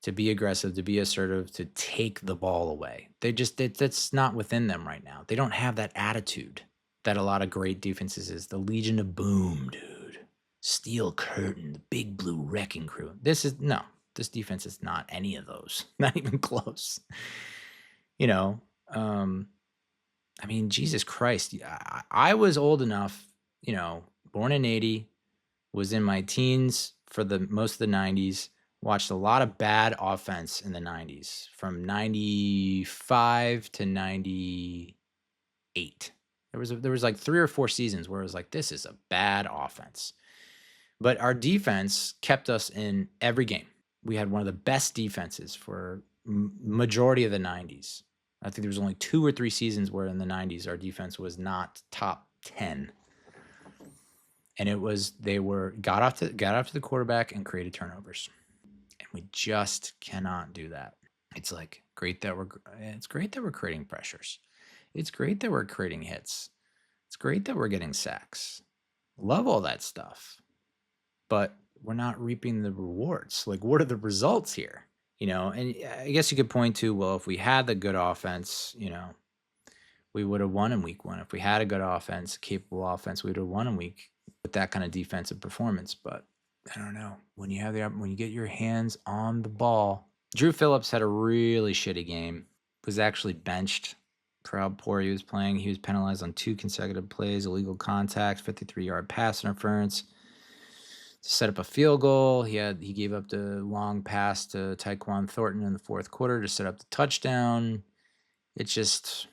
to be aggressive, to be assertive, to take the ball away. That's not within them right now. They don't have that attitude that a lot of great defenses is. The Legion of Boom, dude. Steel Curtain, the Big Blue Wrecking Crew. This defense is not any of those. Not even close. Jesus Christ. I was old enough, born in 80, was in my teens for most of the 90s, watched a lot of bad offense in the 90s, from 95 to 98. There was like 3 or 4 seasons where it was like, this is a bad offense. But our defense kept us in every game. We had one of the best defenses for majority of the 90s. I think there was only 2 or 3 seasons where in the 90s our defense was not top 10. And it was got off to the quarterback and created turnovers. And we just cannot do that. It's like it's great that we're creating pressures. It's great that we're creating hits. It's great that we're getting sacks. Love all that stuff. But we're not reaping the rewards. Like, what are the results here? And I guess you could point to, well, if we had the good offense, we would have won in week 1. If we had a good offense, capable offense, we would have won in week with that kind of defensive performance. But I don't know. When you get your hands on the ball, Drew Phillips had a really shitty game. Was actually benched. Proud poor he was playing. He was penalized on 2 consecutive plays, illegal contact, 53-yard pass interference to set up a field goal. He gave up the long pass to Tyquan Thornton in the 4th quarter to set up the touchdown. It's just,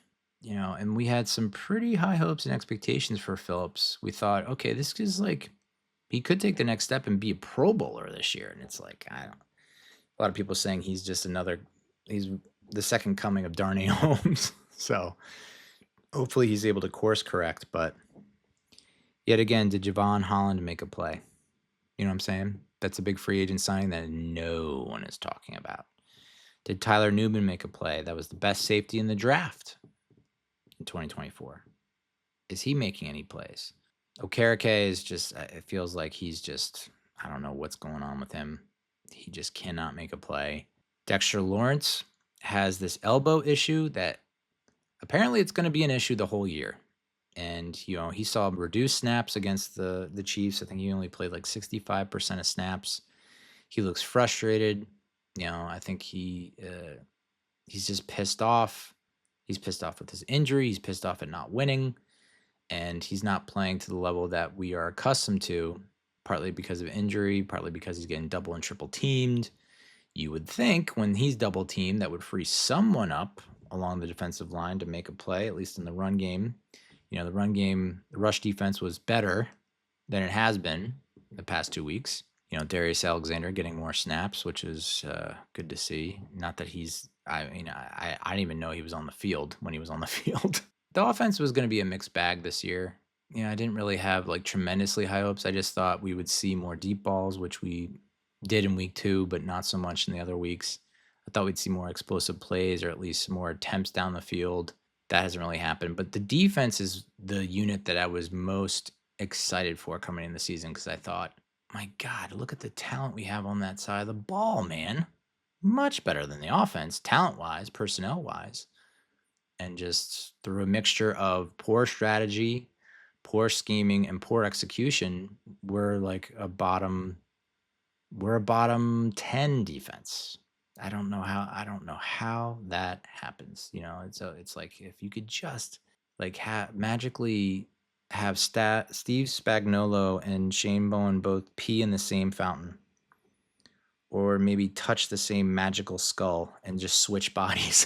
and we had some pretty high hopes and expectations for Phillips. We thought, okay, this is like, he could take the next step and be a Pro Bowler this year. And it's like, a lot of people saying he's the second coming of Darnay Holmes. So hopefully he's able to course correct. But yet again, did Javon Holland make a play? You know what I'm saying? That's a big free agent signing that no one is talking about. Did Tyler Newman make a play? That was the best safety in the draft in 2024. Is he making any plays? Okereke is just, it feels like he's just, I don't know what's going on with him. He just cannot make a play. Dexter Lawrence has this elbow issue that apparently it's going to be an issue the whole year. And, he saw reduced snaps against the Chiefs. I think he only played like 65% of snaps. He looks frustrated. I think he's just pissed off. He's pissed off with his injury. He's pissed off at not winning. And he's not playing to the level that we are accustomed to, partly because of injury, partly because he's getting double and triple teamed. You would think when he's double teamed, that would free someone up along the defensive line to make a play, at least in the run game. The run game, the rush defense was better than it has been the past 2 weeks. Darius Alexander getting more snaps, which is good to see. Not that I didn't even know he was on the field when he was on the field. The offense was going to be a mixed bag this year. I didn't really have like tremendously high hopes. I just thought we would see more deep balls, which we did in week 2, but not so much in the other weeks. I thought we'd see more explosive plays or at least more attempts down the field. that hasn't really happened. But the defense is the unit that I was most excited for coming in the season because I thought, my God, look at the talent we have on that side of the ball, man. Much better than the offense, talent-wise, personnel-wise. And just through a mixture of poor strategy, poor scheming, and poor execution, we're a bottom 10 defense. I don't know how that happens. It's like if you could just magically have Steve Spagnuolo and Shane Bowen both pee in the same fountain, or maybe touch the same magical skull and just switch bodies.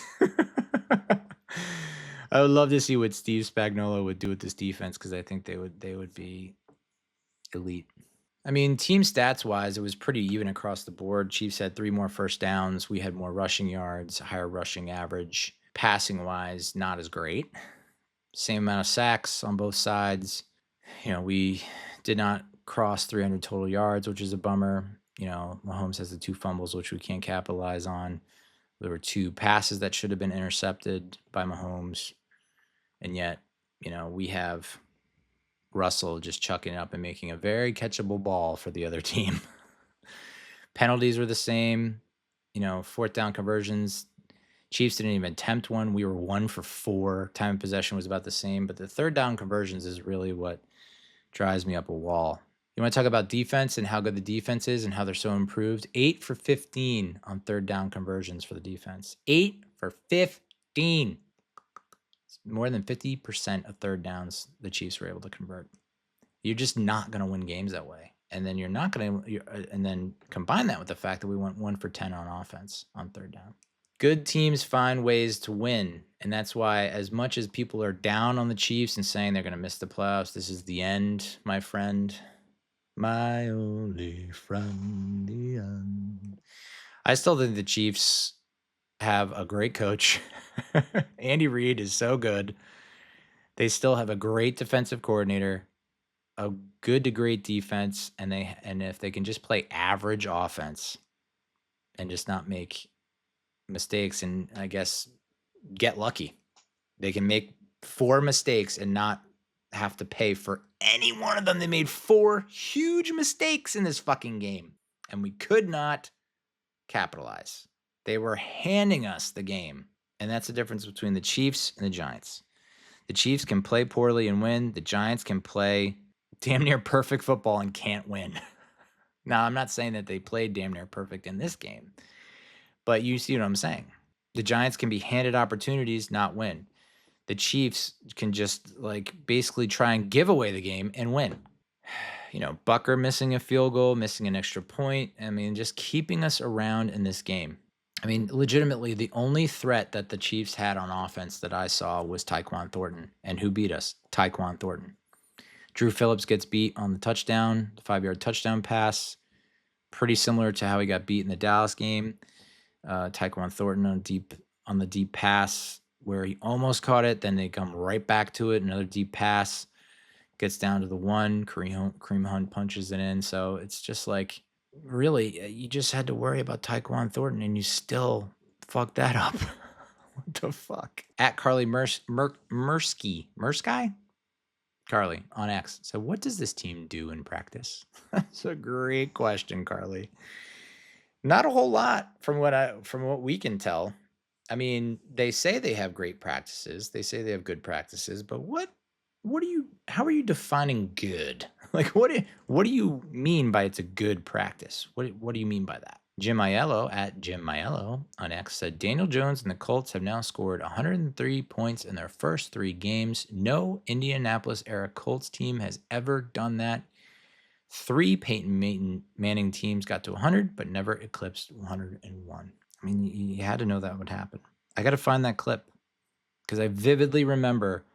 I would love to see what Steve Spagnuolo would do with this defense because I think they would be elite. I mean, team stats wise, it was pretty even across the board. Chiefs had 3 more first downs. We had more rushing yards, higher rushing average. Passing wise, not as great. Same amount of sacks on both sides. We did not cross 300 total yards, which is a bummer. Mahomes has the 2 fumbles, which we can't capitalize on. There were 2 passes that should have been intercepted by Mahomes. And yet, we have Russell just chucking it up and making a very catchable ball for the other team. Penalties were the same. 4th down conversions. Chiefs didn't even attempt one. We were 1 for 4. Time of possession was about the same. But the 3rd down conversions is really what drives me up a wall. You want to talk about defense and how good the defense is and how they're so improved? 8 for 15 on 3rd down conversions for the defense. 8 for 15. It's more than 50% of 3rd downs the Chiefs were able to convert. You're just not going to win games that way. And then you're not going to, and then combine that with the fact that we went 1 for 10 on offense on 3rd down. Good teams find ways to win. And that's why, as much as people are down on the Chiefs and saying they're going to miss the playoffs, this is the end, my friend. My only friend, the end. I still think the Chiefs have a great coach. Andy Reid is so good. They still have a great defensive coordinator, a good to great defense, and if they can just play average offense and just not make mistakes and I guess get lucky. They can make 4 mistakes and not have to pay for any one of them. They made 4 huge mistakes in this fucking game, and we could not capitalize. They were handing us the game, and that's the difference between the Chiefs and the Giants. The Chiefs can play poorly and win. The Giants can play damn near perfect football and can't win. Now, I'm not saying that they played damn near perfect in this game, but you see what I'm saying. The Giants can be handed opportunities, not win. The Chiefs can just basically try and give away the game and win. Bucker missing a field goal, missing an extra point. I mean, just keeping us around in this game. I mean, legitimately, the only threat that the Chiefs had on offense that I saw was Tyquan Thornton. And who beat us? Tyquan Thornton. Drew Phillips gets beat on the touchdown, the 5-yard touchdown pass. Pretty similar to how he got beat in the Dallas game. Tyquan Thornton on the deep pass where he almost caught it. Then they come right back to it. Another deep pass gets down to the 1. Kareem Hunt punches it in. So it's just really, you just had to worry about Tyquan Thornton and you still fucked that up. What the fuck? At Carly Mursky. Carly on X. So what does this team do in practice? That's a great question, Carly. Not a whole lot from what we can tell. I mean, they say they have great practices. They say they have good practices, but how are you defining good? What do you mean by it's a good practice? What do you mean by that? Jim Aiello at Jim Aiello on X said, Daniel Jones and the Colts have now scored 103 points in their first 3 games. No Indianapolis-era Colts team has ever done that. 3 Peyton Manning teams got to 100, but never eclipsed 101. I mean, you had to know that would happen. I got to find that clip because I vividly remember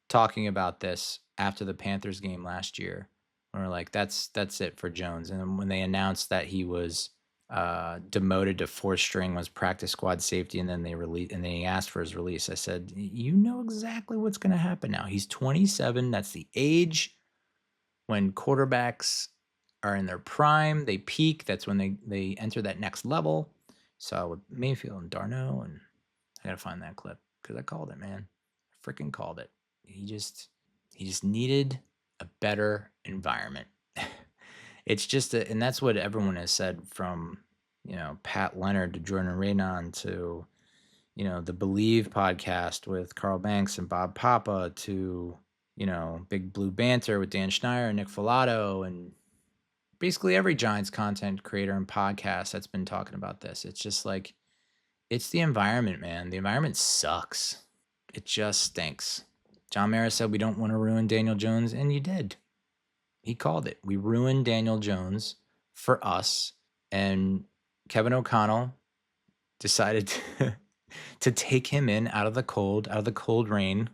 talking about this after the Panthers game last year. When we're like, that's it for Jones. And then when they announced that he was demoted to 4th string, was practice squad safety, and then they asked for his release, I said, you know exactly what's going to happen now. He's 27. That's the age when quarterbacks are in their prime. They peak. That's when they enter that next level. So with Mayfield and Darno, and I got to find that clip because I called it, man. freaking called it. He just needed a better environment. It's just and that's what everyone has said, from Pat Leonard to Jordan Raynon to the Believe podcast with Carl Banks and Bob Papa to Big Blue Banter with Dan Schneider and Nick Filato, and basically every Giants content creator and podcast that's been talking about this. It's just like, it's the environment, man. The environment sucks. It just stinks. John Mara said we don't want to ruin Daniel Jones, and you did. He called it. We ruined Daniel Jones for us, and Kevin O'Connell decided to take him in out of the cold rain,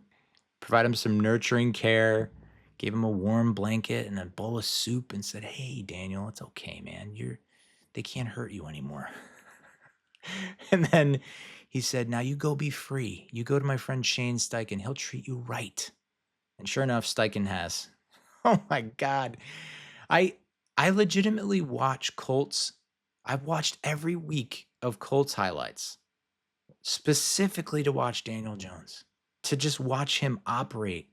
provide him some nurturing care, gave him a warm blanket and a bowl of soup, and said, "Hey, Daniel, it's okay, man. They can't hurt you anymore." And then he said, "Now you go be free. You go to my friend Shane Steichen. He'll treat you right." And sure enough, Steichen has. Oh my God. I legitimately watch Colts. I've watched every week of Colts highlights, specifically to watch Daniel Jones, to just watch him operate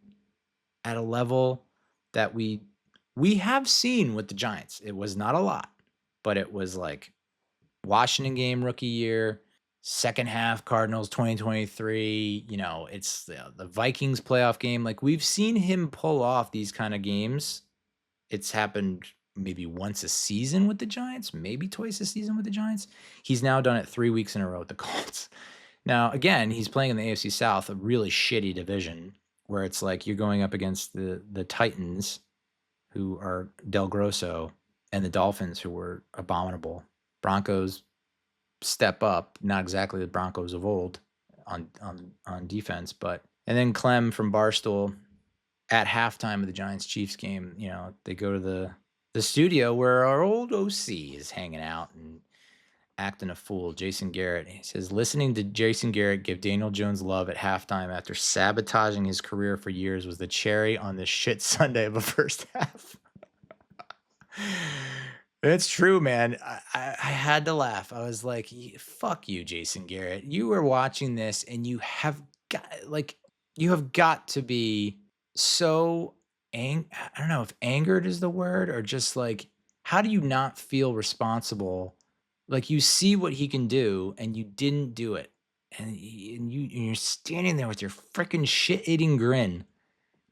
at a level that we have seen with the Giants. It was not a lot, but it was like Washington game rookie year, second half Cardinals 2023, it's the Vikings playoff game. Like, we've seen him pull off these kind of games. It's happened maybe once a season with the Giants, maybe twice a season with the Giants. He's now done it 3 weeks in a row with the Colts. Now, again, he's playing in the AFC South, a really shitty division, where it's like you're going up against the Titans, who are Del Grosso, and the Dolphins, who were abominable. Broncos step up, not exactly the Broncos of old on defense, but and then Clem from Barstool at halftime of the Giants-Chiefs game, they go to the studio where our old OC is hanging out and acting a fool, Jason Garrett. He says, listening to Jason Garrett give Daniel Jones love at halftime after sabotaging his career for years was the cherry on this shit Sunday of a first half. It's true, man. I had to laugh. I was like, fuck you, Jason Garrett. You were watching this and you have got to be so I don't know if angered is the word, or just like, how do you not feel responsible? Like, you see what he can do and you didn't do it. And you're standing there with your freaking shit-eating grin,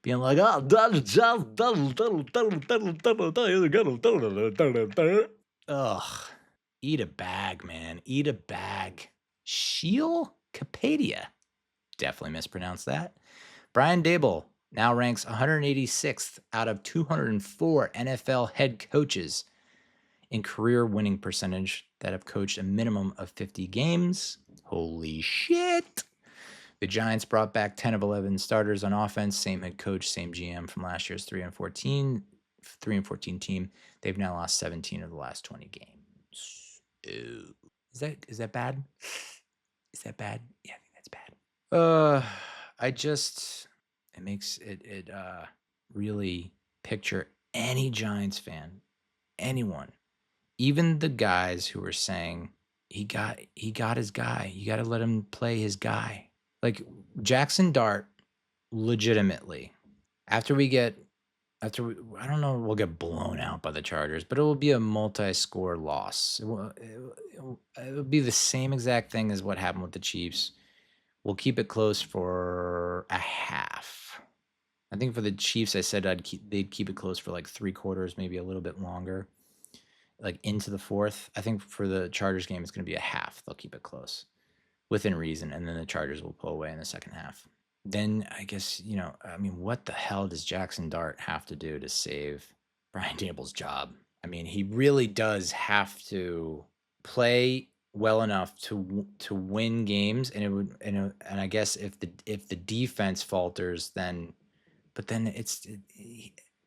being like, "Oh, ugh, eat a bag, man. Eat a bag." Sheil Kapadia. Definitely mispronounced that. Brian Daboll now ranks 186th out of 204 NFL head coaches in career winning percentage that have coached a minimum of 50 games. Holy shit. The Giants brought back 10 of 11 starters on offense, same head coach, same GM from last year's 3-14 team. They've now lost 17 of the last 20 games. Ew. Is that bad? Is that bad? Yeah, I think that's bad. It makes it really picture any Giants fan, anyone, even the guys who were saying he got his guy. You got to let him play his guy. Like Jackson Dart, legitimately, I don't know, we'll get blown out by the Chargers, but it will be a multi-score loss. It will be the same exact thing as what happened with the Chiefs. We'll keep it close for a half. I think for the Chiefs, I said they'd keep it close for like 3 quarters, maybe a little bit longer, like into the fourth. I think for the Chargers game, it's going to be a half. They'll keep it close within reason, and then the Chargers will pull away in the second half. Then I guess, what the hell does Jackson Dart have to do to save Brian Daboll's job? I mean, he really does have to play well enough to win games, and I guess if the defense falters, then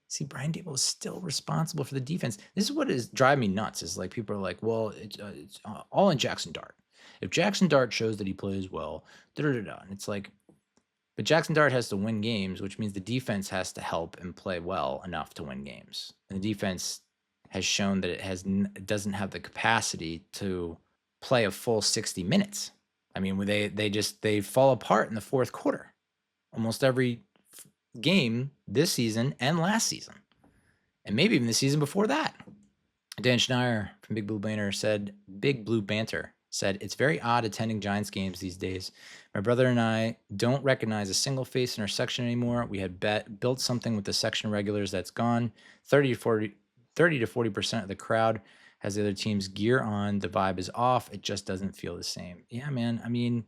see, Brian Daboll is still responsible for the defense. This is what is driving me nuts. Is like, people are like, well, it's all in Jackson Dart. If Jackson Dart shows that he plays well, and it's like, but Jackson Dart has to win games, which means the defense has to help and play well enough to win games. And the defense has shown that it doesn't have the capacity to play a full 60 minutes. I mean, they fall apart in the fourth quarter. almost every game this season and last season, and maybe even the season before that. Dan Schneier from Big Blue Banter said, it's very odd attending Giants games these days. My brother and I don't recognize a single face in our section anymore. We had built something with the section regulars that's gone. 30 to 40% of the crowd has the other team's gear on. The vibe is off. It just doesn't feel the same. Yeah, man. I mean,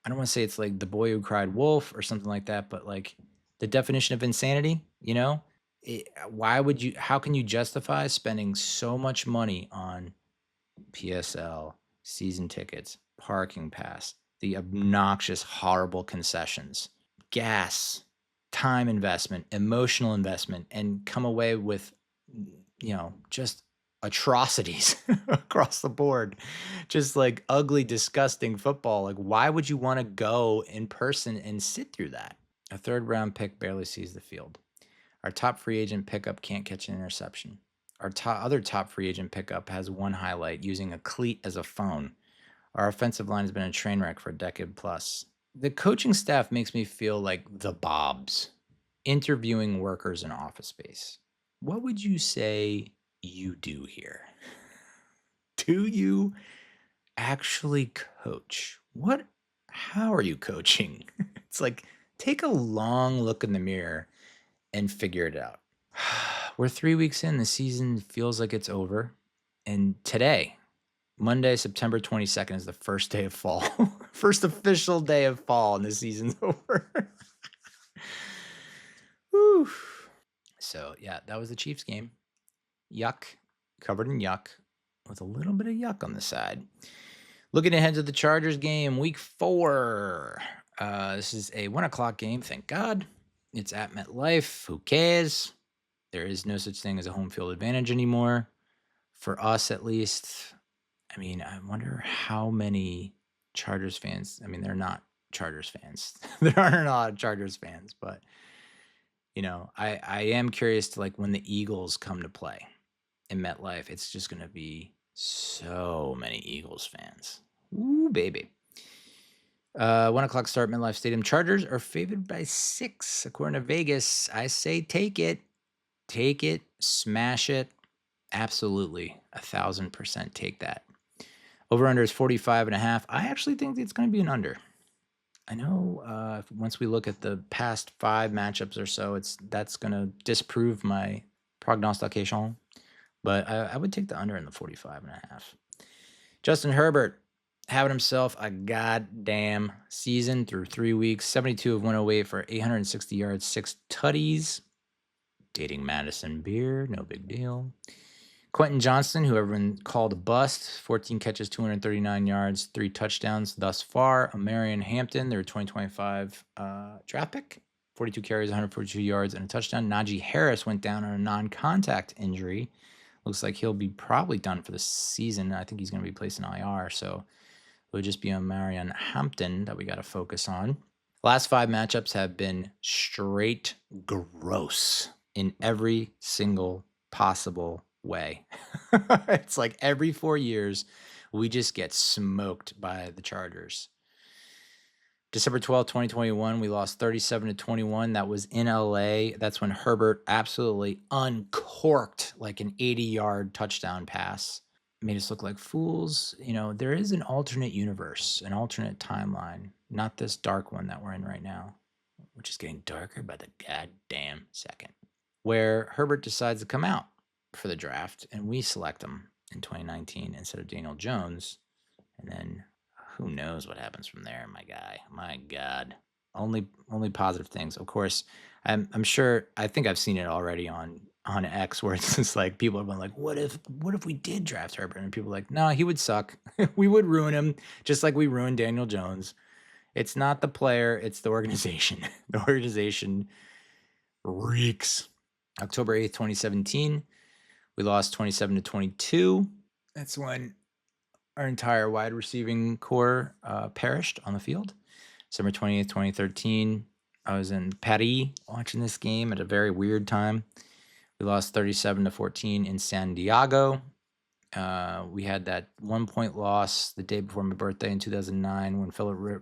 I don't want to say it's like The Boy Who Cried Wolf or something like that, but like the definition of insanity, you know? How can you justify spending so much money on PSL, season tickets, parking pass, the obnoxious, horrible concessions, gas, time investment, emotional investment, and come away with, just atrocities across the board, just like ugly, disgusting football? Like, why would you want to go in person and sit through that? A third round pick barely sees the field. Our top free agent pickup can't catch an interception. Our other top free agent pickup has one highlight, using a cleat as a phone. Our offensive line has been a train wreck for a decade plus. The coaching staff makes me feel like the Bobs, interviewing workers in office space. What would you say you do here? Do you actually coach? How are you coaching? It's like, take a long look in the mirror and figure it out. We're 3 weeks in. The season feels like it's over. And today, Monday, September 22nd, is the first day of fall. First official day of fall, and the season's over. Whew. So, yeah, that was the Chiefs game. Yuck. Covered in yuck, with a little bit of yuck on the side. Looking ahead to the Chargers game, week 4. This is a 1 o'clock game, thank God. It's at MetLife. Who cares? There is no such thing as a home field advantage anymore, for us at least. I mean, I wonder how many Chargers fans. I mean, they're not Chargers fans. There aren't a lot of Chargers fans, but I am curious to, like, when the Eagles come to play in MetLife, it's just going to be so many Eagles fans. Ooh, baby. 1 o'clock start, MetLife Stadium. Chargers are favored by 6, according to Vegas. I say take it. Take it. Smash it. Absolutely. 1,000% take that. Over-under is 45.5. I actually think it's going to be an under. I know once we look at the past 5 matchups or so, that's going to disprove my prognostication. But I would take the under in the 45.5. Justin Herbert having himself a goddamn season through 3 weeks. 72 of 108 for 860 yards, 6 tutties. Dating Madison Beer, no big deal. Quentin Johnston, who everyone called a bust, 14 catches, 239 yards, 3 touchdowns thus far. Marion Hampton, their 2025 draft pick, 42 carries, 142 yards, and a touchdown. Najee Harris went down on a non-contact injury. Looks like he'll be probably done for the season. I think he's going to be placed in IR, so it would just be on Marion Hampton that we got to focus on. Last 5 matchups have been straight gross in every single possible way. It's like every 4 years, we just get smoked by the Chargers. December 12th, 2021, we lost 37-21. That was in LA. That's when Herbert absolutely uncorked like an 80-yard touchdown pass. Made us look like fools. There is an alternate universe, an alternate timeline, not this dark one that we're in right now, which is getting darker by the goddamn second, where Herbert decides to come out for the draft, and we select him in 2019 instead of Daniel Jones. And then who knows what happens from there, my guy. My God. Only positive things. Of course, I'm sure, I think I've seen it already on X, where it's just like people have been like, what if we did draft Herbert? And people are like, no, he would suck. We would ruin him, just like we ruined Daniel Jones. It's not the player, it's the organization. The organization reeks. October 8th, 2017, we lost 27-22. That's when our entire wide receiving core perished on the field. December 28th, 2013, I was in Paris watching this game at a very weird time. We lost 37-14 in San Diego. We had that 1-point loss the day before my birthday in 2009 when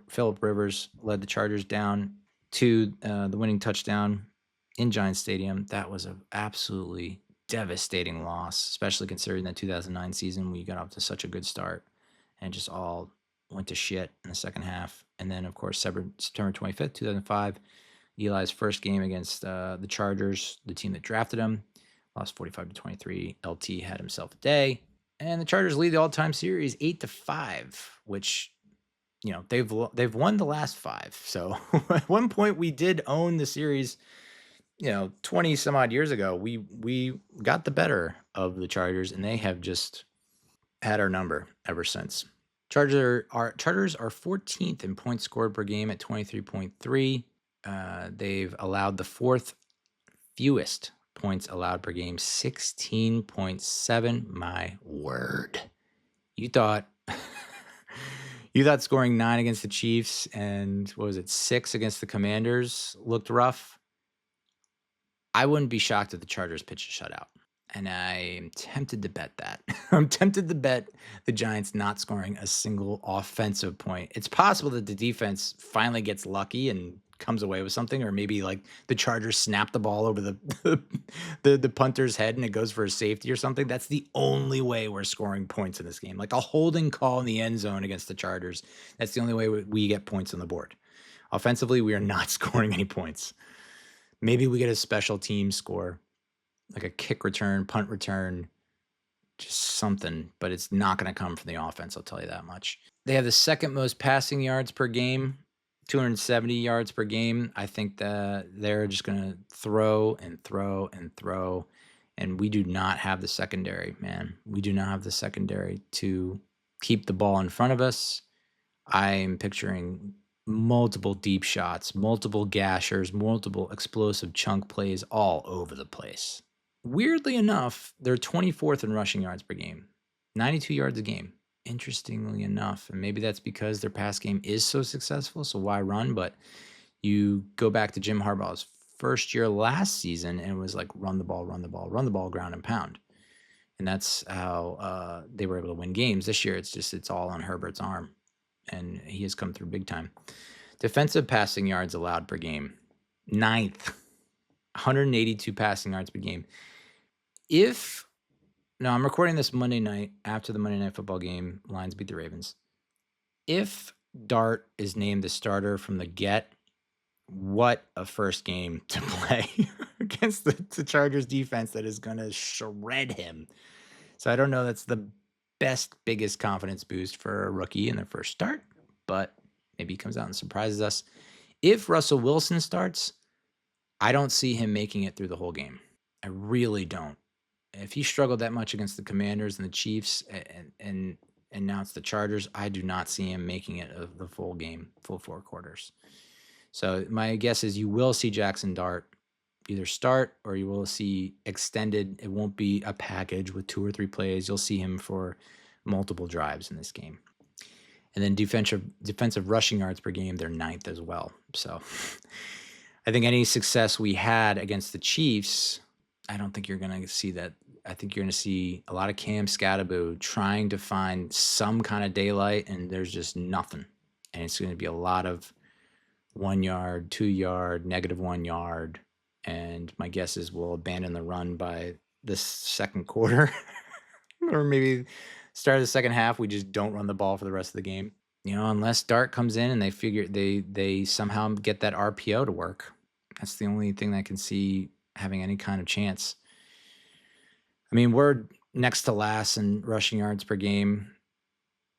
Phillip Rivers led the Chargers down to the winning touchdown in Giants Stadium. That was an absolutely devastating loss, especially considering that 2009 season we got off to such a good start and just all went to shit in the second half. And then, of course, September 25th, 2005, Eli's first game against the Chargers, the team that drafted him, lost 45-23. LT had himself a day. And the Chargers lead the all-time series 8-5, which, they've won the last 5. So at one point we did own the series, 20 some odd years ago. We got the better of the Chargers, and they have just had our number ever since. Chargers are 14th in points scored per game at 23.3. They've allowed the 4th fewest points allowed per game, 16.7. My word. You thought scoring 9 against the Chiefs and 6 against the Commanders looked rough? I wouldn't be shocked if the Chargers pitched a shutout. And I am tempted to bet that. I'm tempted to bet the Giants not scoring a single offensive point. It's possible that the defense finally gets lucky and comes away with something, or maybe like the Chargers snap the ball over the punter's head and it goes for a safety or something. That's the only way we're scoring points in this game. Like a holding call in the end zone against the Chargers. That's the only way we get points on the board. Offensively, we are not scoring any points. Maybe we get a special team score, like a kick return, punt return, just something, but it's not going to come from the offense, I'll tell you that much. They have the second most passing yards per game, 270 yards per game. I think that they're just going to throw and throw and throw, and we do not have the secondary, man. We do not have the secondary to keep the ball in front of us. I'm picturing multiple deep shots, multiple gashers, multiple explosive chunk plays all over the place. Weirdly enough, they're 24th in rushing yards per game, 92 yards a game. Interestingly enough, and maybe that's because their pass game is so successful, so why run? But you go back to Jim Harbaugh's first year last season, and it was like run the ball, ground and pound. And that's how they were able to win games. This year, it's all on Herbert's arm, and he has come through big time. Defensive passing yards allowed per game, 9th, 182 passing yards per game. Now I'm recording this Monday night after the Monday Night Football game. Lions beat the Ravens. If Dart is named the starter from the get, what a first game to play against the Chargers defense that is going to shred him. So I don't know that's the biggest confidence boost for a rookie in their first start, but maybe he comes out and surprises us. If Russell Wilson starts, I don't see him making it through the whole game. I really don't. If he struggled that much against the Commanders and the Chiefs and now it's the Chargers, I do not see him making it the full game, full 4 quarters. So my guess is you will see Jackson Dart either start or you will see extended. It won't be a package with 2 or 3 plays. You'll see him for multiple drives in this game. And then defensive rushing yards per game, they're 9th as well. So I think any success we had against the Chiefs, I don't think you're going to see that. I think you're going to see a lot of Cam Skattebo trying to find some kind of daylight, and there's just nothing. And it's going to be a lot of 1 yard, 2 yard, -1 yard. And my guess is we'll abandon the run by the second quarter or maybe start of the second half. We just don't run the ball for the rest of the game. Unless Dart comes in and they figure they somehow get that RPO to work. That's the only thing that I can see having any kind of chance. I mean, we're next to last in rushing yards per game,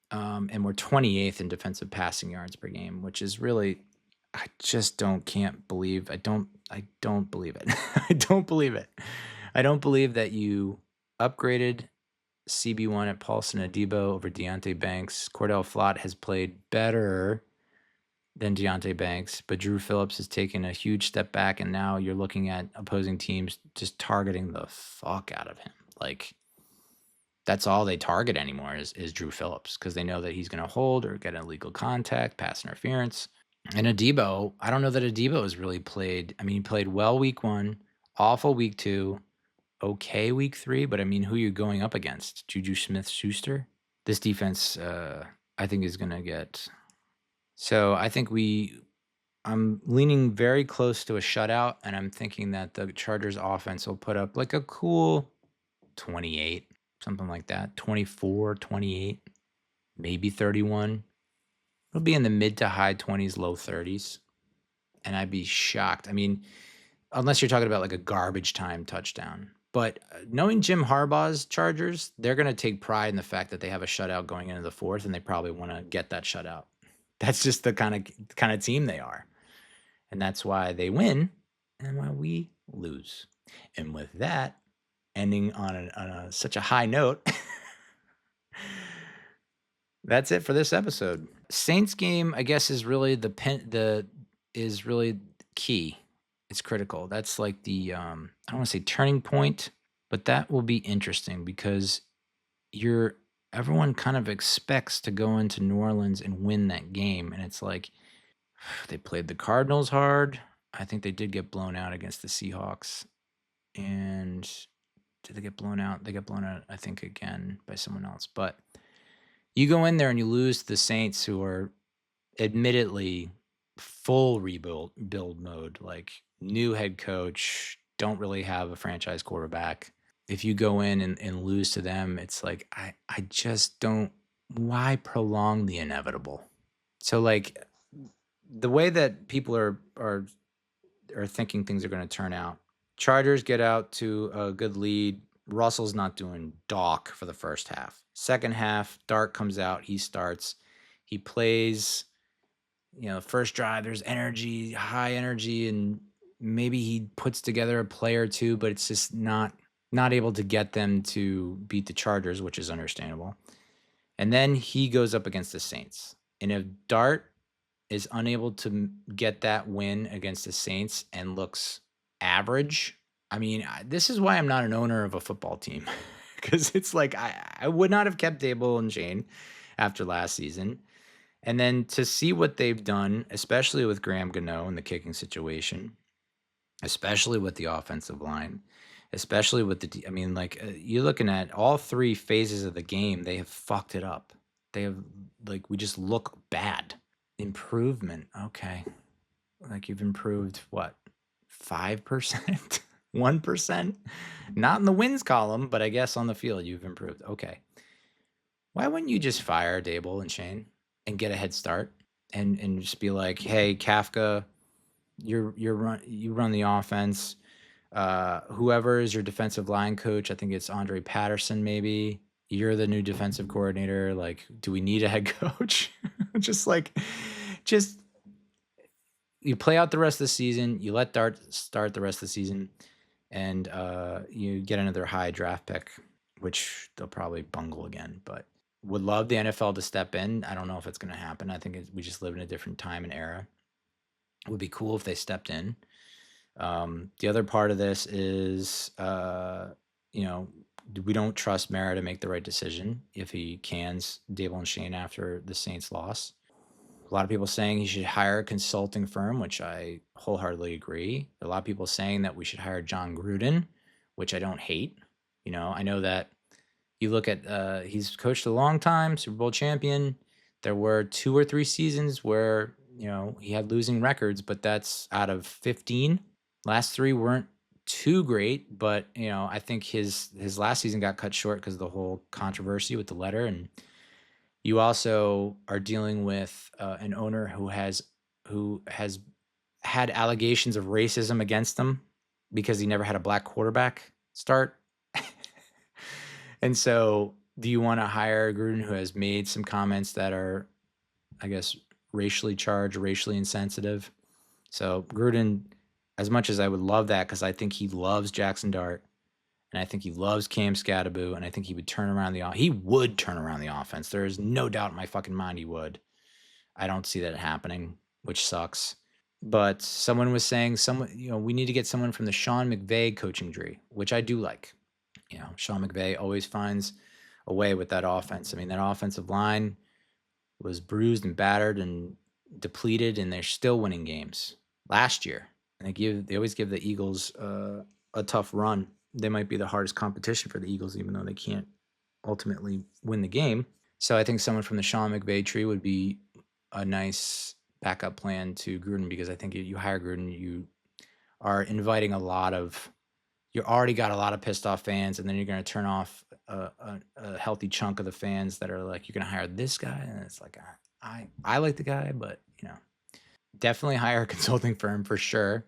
and we're 28th in defensive passing yards per game, which is really, I can't believe. I don't believe it. I don't believe it. I don't believe that you upgraded CB1 at Paulson Adebo over Deontay Banks. Cordell Flott has played better than Deontay Banks, but Drew Phillips has taken a huge step back, and now you're looking at opposing teams just targeting the fuck out of him. Like, that's all they target anymore is Drew Phillips, because they know that he's going to hold or get illegal contact, pass interference. And Adebo, I don't know that Adebo has really played. I mean, he played well week 1, awful week 2, okay week 3, but I mean, who are you going up against? Juju Smith-Schuster? This defense, I think, is going to get... So I think I'm leaning very close to a shutout, and I'm thinking that the Chargers offense will put up like a cool 28, something like that, 24, 28, maybe 31. It'll be in the mid to high 20s, low 30s, and I'd be shocked. I mean, unless you're talking about like a garbage time touchdown. But knowing Jim Harbaugh's Chargers, they're going to take pride in the fact that they have a shutout going into the fourth, and they probably want to get that shutout. That's just the kind of team they are. And that's why they win and why we lose. And with that, ending on such a high note, that's it for this episode. Saints game, I guess, is really is really key. It's critical. That's like the I don't want to say turning point, but that will be interesting because everyone kind of expects to go into New Orleans and win that game, and it's like they played the Cardinals hard. I think they did get blown out against the Seahawks. And did they get blown out? They got blown out, I think, again by someone else. But you go in there and you lose to the Saints, who are admittedly full build mode, like new head coach, don't really have a franchise quarterback. If you go in and lose to them, it's like, I just don't, why prolong the inevitable? So like the way that people are thinking things are going to turn out, Chargers get out to a good lead. Russell's not doing dock for the first half. Second half, Dart comes out. He starts. He plays, first drive, there's energy, high energy, and maybe he puts together a play or two, but it's just not able to get them to beat the Chargers, which is understandable. And then he goes up against the Saints. And if Dart is unable to get that win against the Saints and looks average, I mean, this is why I'm not an owner of a football team, because it's like I would not have kept Daboll and Schoen after last season. And then to see what they've done, especially with Graham Gano in the kicking situation, especially with the offensive line, especially with you're looking at all three phases of the game, they have fucked it up. They have, we just look bad. Improvement. Okay. Like you've improved what? 5%? 1%? Not in the wins column, but I guess on the field you've improved. Okay. Why wouldn't you just fire Daboll and Schoen and get a head start and just be like, hey, Kafka, you run the offense. Whoever is your defensive line coach, I think it's Andre Patterson maybe. You're the new defensive coordinator. Like, do we need a head coach? just you play out the rest of the season. You let Dart start the rest of the season, and you get another high draft pick, which they'll probably bungle again. But would love the NFL to step in. I don't know if it's going to happen. I think we just live in a different time and era. It would be cool if they stepped in. The other part of this is, we don't trust Mara to make the right decision if he cans Daboll and Schoen after the Saints loss. A lot of people saying he should hire a consulting firm, which I wholeheartedly agree. A lot of people saying that we should hire John Gruden, which I don't hate. I know that you look at, he's coached a long time, Super Bowl champion. There were 2 or 3 seasons where, he had losing records, but that's out of 15. Last 3 weren't too great, but I think his last season got cut short because of the whole controversy with the letter. And you also are dealing with an owner who has had allegations of racism against him because he never had a black quarterback start. And so do you want to hire Gruden, who has made some comments that are, I guess, racially charged, racially insensitive? So Gruden, as much as I would love that, because I think he loves Jackson Dart, and I think he loves Cam Skattebo, and I think he would turn around he would turn around the offense. There is no doubt in my fucking mind he would. I don't see that happening, which sucks. But someone was saying we need to get someone from the Sean McVay coaching tree, which I do like. Sean McVay always finds a way with that offense. I mean, that offensive line was bruised and battered and depleted, and they're still winning games. Last year, and they always give the Eagles a tough run. they might be the hardest competition for the Eagles, even though they can't ultimately win the game. So I think someone from the Sean McVay tree would be a nice backup plan to Gruden, because I think you hire Gruden, you are inviting you already got a lot of pissed off fans, and then you're going to turn off a healthy chunk of the fans that are like, you're going to hire this guy, and it's like, I like the guy, but definitely hire a consulting firm for sure.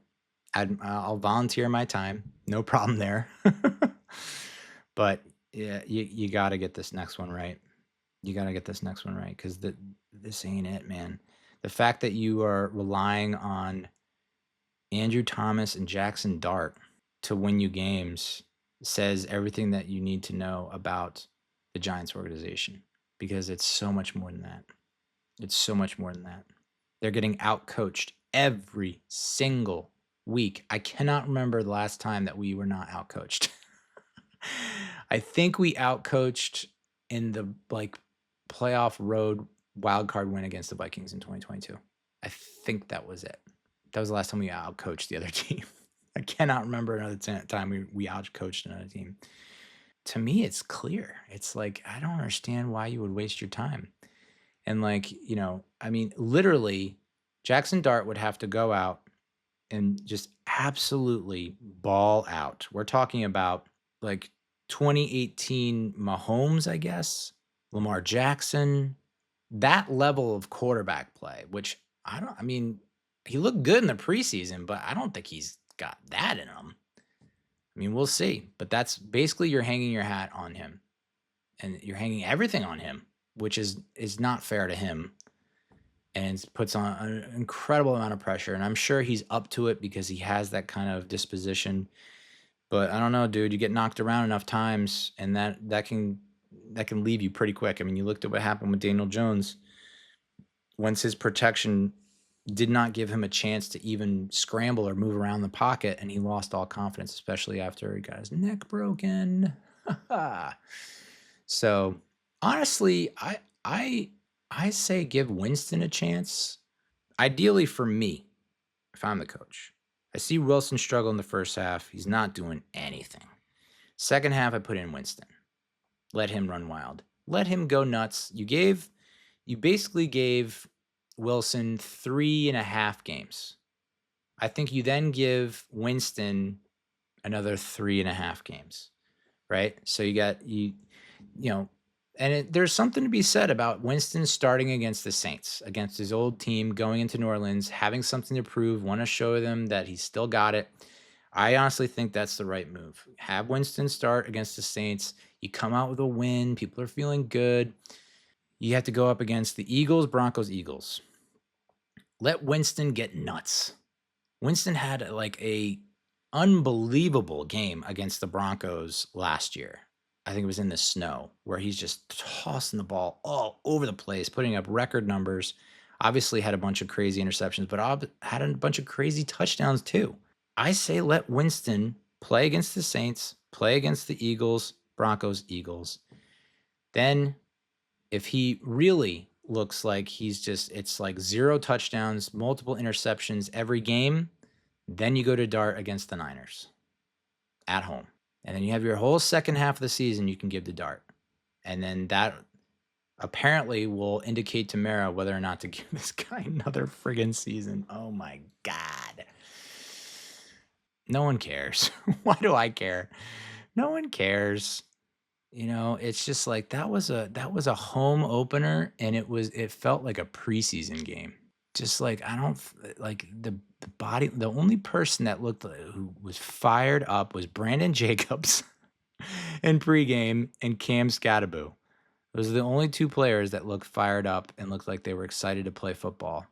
I'll volunteer my time, no problem there. But yeah, you got to get this next one right. You got to get this next one right, because this ain't it, man. The fact that you are relying on Andrew Thomas and Jackson Dart to win you games says everything that you need to know about the Giants organization, because it's so much more than that. It's so much more than that. They're getting outcoached every single week. I cannot remember the last time that we were not outcoached. I think we outcoached in the playoff road wildcard win against the Vikings in 2022. I think that was it. That was the last time we outcoached the other team. I cannot remember another time we outcoached another team. To me, it's clear. It's like, I don't understand why you would waste your time. And literally, Jackson Dart would have to go out and just absolutely ball out. We're talking about 2018 Mahomes, I guess, Lamar Jackson, that level of quarterback play, which he looked good in the preseason, but I don't think he's got that in him. We'll see. But that's basically, you're hanging your hat on him, and you're hanging everything on him, which is not fair to him, and puts on an incredible amount of pressure. And I'm sure he's up to it because he has that kind of disposition. But I don't know, dude. You get knocked around enough times, and that can leave you pretty quick. You looked at what happened with Daniel Jones. Once his protection did not give him a chance to even scramble or move around the pocket, and he lost all confidence, especially after he got his neck broken. So honestly, I say give Winston a chance. Ideally for me, if I'm the coach, I see Wilson struggle in the first half. He's not doing anything. Second half, I put in Winston. Let him run wild. Let him go nuts. You basically gave Wilson 3.5 games. I think you then give Winston another 3.5 games, right? So you got, there's something to be said about Winston starting against the Saints, against his old team, going into New Orleans, having something to prove, want to show them that he's still got it. I honestly think that's the right move. Have Winston start against the Saints. You come out with a win. People are feeling good. You have to go up against the Eagles, Broncos, Eagles. Let Winston get nuts. Winston had a unbelievable game against the Broncos last year. I think it was in the snow, where he's just tossing the ball all over the place, putting up record numbers. Obviously had a bunch of crazy interceptions, but had a bunch of crazy touchdowns too. I say let Winston play against the Saints, play against the Eagles, Broncos, Eagles. Then if he really looks like it's like 0 touchdowns, multiple interceptions every game, then you go to Dart against the Niners at home. And then you have your whole second half of the season you can give to Dart. And then that apparently will indicate to Mara whether or not to give this guy another friggin' season. Oh my God. No one cares. Why do I care? No one cares. It's just like that was a home opener, and it felt like a preseason game. Just like, I don't like the body. The only person that looked who was fired up was Brandon Jacobs in pregame, and Cam Skattebo. Those are the only 2 players that looked fired up and looked like they were excited to play football.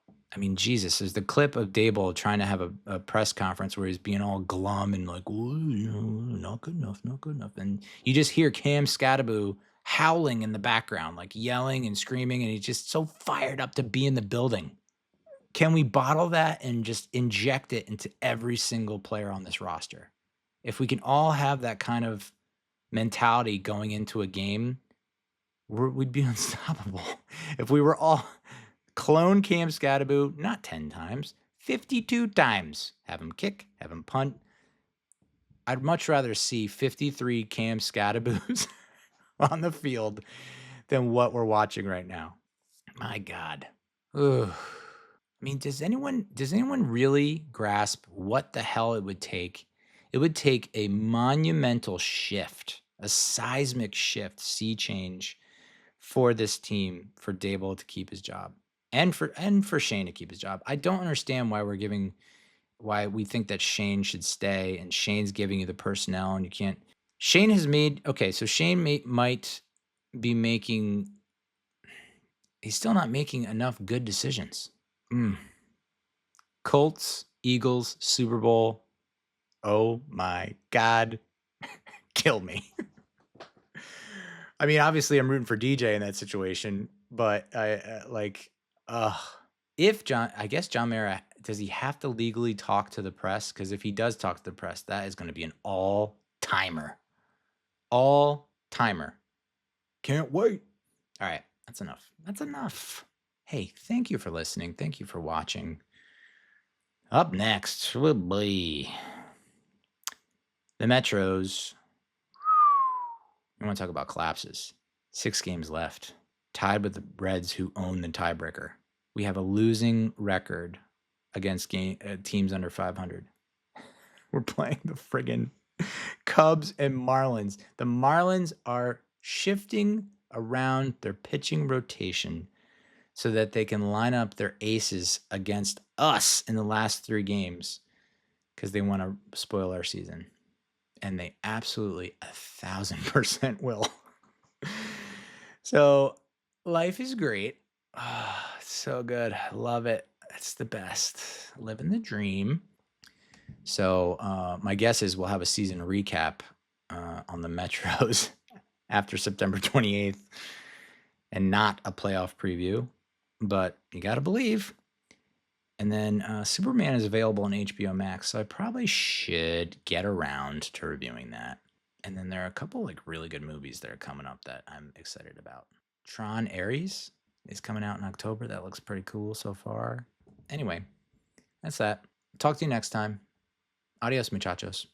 Jesus, there's the clip of Daboll trying to have a press conference where he's being all glum and like, not good enough, not good enough. And you just hear Cam Skattebo howling in the background, like yelling and screaming, and he's just so fired up to be in the building. Can we bottle that and just inject it into every single player on this roster? If we can all have that kind of mentality going into a game, we'd be unstoppable. If we were all clone Cam Skattebo, not 10 times, 52 times. Have him kick, have him punt. I'd much rather see 53 Cam Skattebos on the field than what we're watching right now. My God. Ugh. I mean, does anyone really grasp what the hell it would take? It would take a monumental shift, a seismic shift, sea change for this team for Daboll to keep his job and for Schoen to keep his job. I don't understand why we think that Schoen should stay and Schoen's giving you the personnel and you can't. Schoen has made so Schoen might be making. He's still not making enough good decisions. Colts, Eagles, Super Bowl. Oh my God. Kill me. I mean, obviously I'm rooting for DJ in that situation, but if I guess John Mara, does he have to legally talk to the press? Because if he does talk to the press, that is going to be an all-timer. All-timer. Can't wait. All right. That's enough. That's enough. Hey, thank you for listening. Thank you for watching. Up next will be the Metros. I want to talk about collapses. 6 games left. Tied with the Reds, who own the tiebreaker. We have a losing record against teams under 500. We're playing the friggin' Cubs and Marlins. The Marlins are shifting around their pitching rotation so that they can line up their aces against us in the last 3 games because they want to spoil our season. And they absolutely 1,000% will. So life is great. So good. I love it. It's the best. Living the dream. So my guess is we'll have a season recap on the Metros after September 28th and not a playoff preview. But you got to believe. And then Superman is available on HBO Max, so I probably should get around to reviewing that. And then there are a couple really good movies that are coming up that I'm excited about. Tron Ares is coming out in October. That looks pretty cool so far. Anyway, that's that. Talk to you next time. Adios, muchachos.